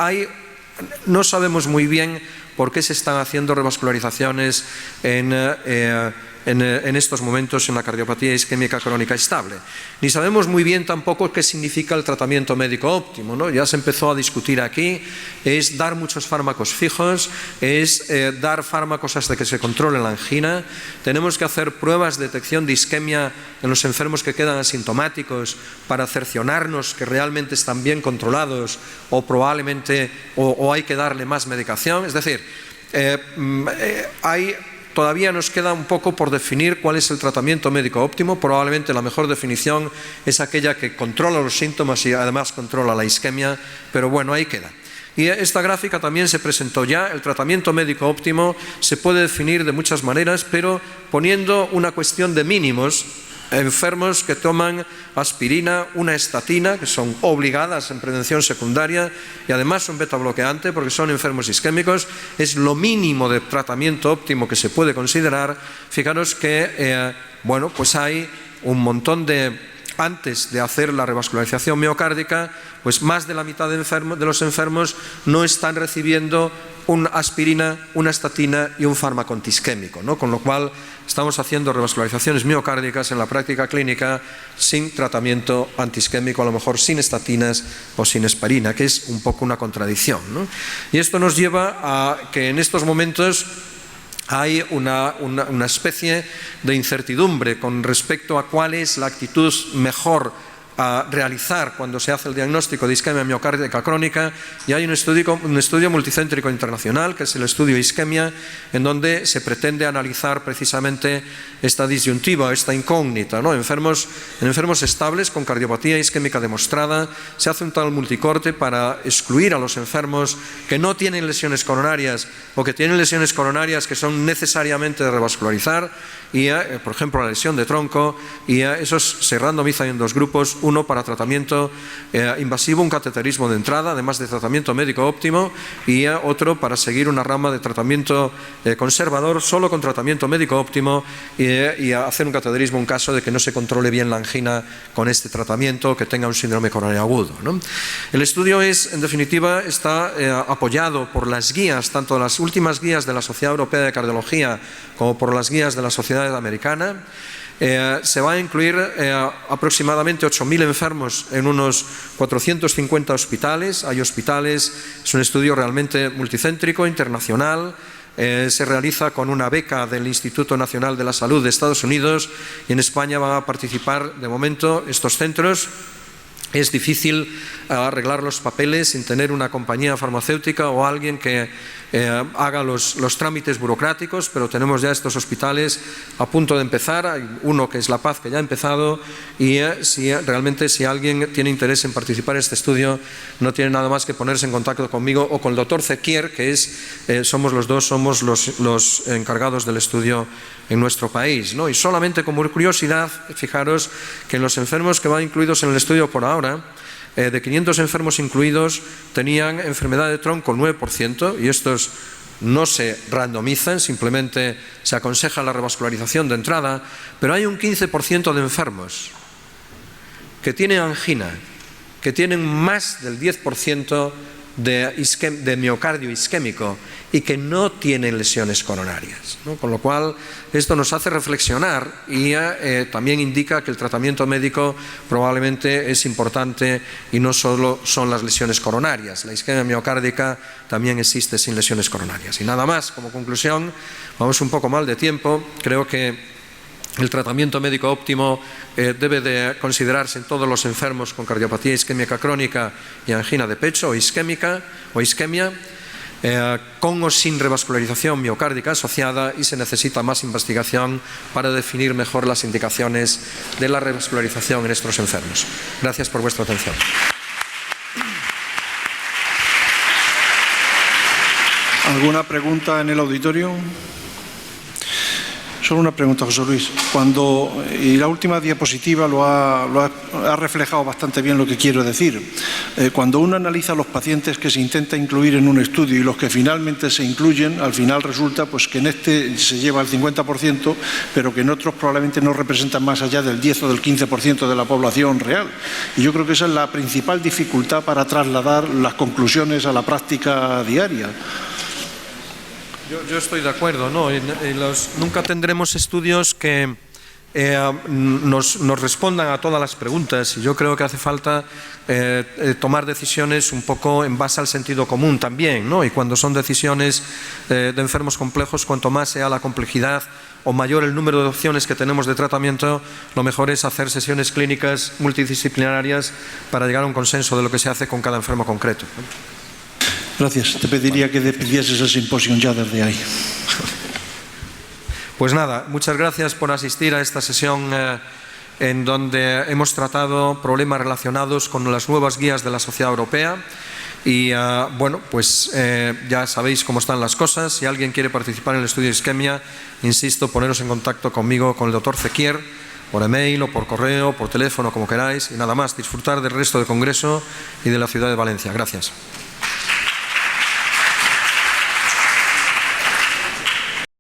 no sabemos muy bien por qué se están haciendo revascularizaciones en estos momentos en la cardiopatía isquémica crónica estable. Ni sabemos muy bien tampoco qué significa el tratamiento médico óptimo, ¿no? Ya se empezó a discutir aquí, es dar muchos fármacos fijos, es dar fármacos hasta que se controle la angina. Tenemos que hacer pruebas de detección de isquemia en los enfermos que quedan asintomáticos para cerciorarnos que realmente están bien controlados, o probablemente o hay que darle más medicación. Es decir, todavía nos queda un poco por definir cuál es el tratamiento médico óptimo. Probablemente la mejor definición es aquella que controla los síntomas y además controla la isquemia, pero bueno, ahí queda. Y esta gráfica también se presentó ya. El tratamiento médico óptimo se puede definir de muchas maneras, pero poniendo una cuestión de mínimos. Enfermos que toman aspirina, una estatina, que son obligadas en prevención secundaria y además un betabloqueante porque son enfermos isquémicos, es lo mínimo de tratamiento óptimo que se puede considerar. Fijaros que, bueno, pues hay un montón de antes de hacer la revascularización miocárdica, pues más de la mitad de los enfermos no están recibiendo una aspirina, una estatina y un fármaco antiisquémico, ¿no? Con lo cual estamos haciendo revascularizaciones miocárdicas en la práctica clínica sin tratamiento antiisquémico, a lo mejor sin estatinas o sin aspirina, que es un poco una contradicción, ¿no? Y esto nos lleva a que en estos momentos hay una especie de incertidumbre con respecto a cuál es la actitud mejor a realizar cuando se hace el diagnóstico de isquemia miocárdica crónica, y hay un estudio multicéntrico internacional, que es el estudio Isquemia, en donde se pretende analizar precisamente esta disyuntiva, esta incógnita, ¿no? En enfermos estables con cardiopatía isquémica demostrada, se hace un tal multicorte para excluir a los enfermos que no tienen lesiones coronarias o que tienen lesiones coronarias que son necesariamente de revascularizar, y por ejemplo la lesión de tronco, y esos se randomizan en dos grupos, uno para tratamiento invasivo, un cateterismo de entrada, además de tratamiento médico óptimo, y otro para seguir una rama de tratamiento conservador, solo con tratamiento médico óptimo, y hacer un cateterismo en caso de que no se controle bien la angina con este tratamiento, que tenga un síndrome coronario agudo, ¿no? El estudio en definitiva, está apoyado por las guías, tanto las últimas guías de la Sociedad Europea de Cardiología como por las guías de la Sociedad Americana. Se va a incluir aproximadamente 8.000 enfermos en unos 450 hospitales. Hay hospitales, es un estudio realmente multicéntrico, internacional. Se realiza con una beca del Instituto Nacional de la Salud de Estados Unidos, y en España van a participar de momento estos centros. Es difícil arreglar los papeles sin tener una compañía farmacéutica o alguien que haga los trámites burocráticos, pero tenemos ya estos hospitales a punto de empezar. Hay uno que es La Paz, que ya ha empezado, y si alguien tiene interés en participar en este estudio, no tiene nada más que ponerse en contacto conmigo o con el doctor Zequier, que somos los encargados del estudio en nuestro país, ¿no? Y solamente como curiosidad, fijaros que en los enfermos que van incluidos en el estudio por ahora, de 500 enfermos incluidos, tenían enfermedad de tronco el 9%, y estos no se randomizan, simplemente se aconseja la revascularización de entrada, pero hay un 15% de enfermos que tienen angina, que tienen más del 10% de miocardio isquémico y que no tienen lesiones coronarias, ¿no? Con lo cual esto nos hace reflexionar, y también indica que el tratamiento médico probablemente es importante y no solo son las lesiones coronarias. La isquemia miocárdica también existe sin lesiones coronarias. Y nada más, como conclusión, vamos un poco mal de tiempo. Creo que el tratamiento médico óptimo debe de considerarse en todos los enfermos con cardiopatía isquémica crónica y angina de pecho o isquémica o isquemia, con o sin revascularización miocárdica asociada, y se necesita más investigación para definir mejor las indicaciones de la revascularización en estos enfermos. Gracias por vuestra atención. ¿Alguna pregunta en el auditorio? Solo una pregunta, José Luis. Y la última diapositiva lo ha reflejado bastante bien lo que quiero decir. Cuando uno analiza los pacientes que se intenta incluir en un estudio y los que finalmente se incluyen, al final resulta pues que en este se lleva el 50%, pero que en otros probablemente no representan más allá del 10 o del 15% de la población real. Y yo creo que esa es la principal dificultad para trasladar las conclusiones a la práctica diaria. Yo estoy de acuerdo, ¿no? Nunca tendremos estudios que nos respondan a todas las preguntas, y yo creo que hace falta tomar decisiones un poco en base al sentido común también, ¿no? Y cuando son decisiones de enfermos complejos, cuanto más sea la complejidad o mayor el número de opciones que tenemos de tratamiento, lo mejor es hacer sesiones clínicas multidisciplinarias para llegar a un consenso de lo que se hace con cada enfermo concreto, ¿no? Gracias. Te pediría que despidieses el simposio ya desde ahí. Pues nada, muchas gracias por asistir a esta sesión en donde hemos tratado problemas relacionados con las nuevas guías de la Sociedad Europea. Y bueno, pues ya sabéis cómo están las cosas. Si alguien quiere participar en el estudio de isquemia, insisto, poneros en contacto conmigo, con el doctor Zequier, por email o por correo, por teléfono, como queráis. Y nada más, disfrutar del resto del congreso y de la ciudad de Valencia. Gracias.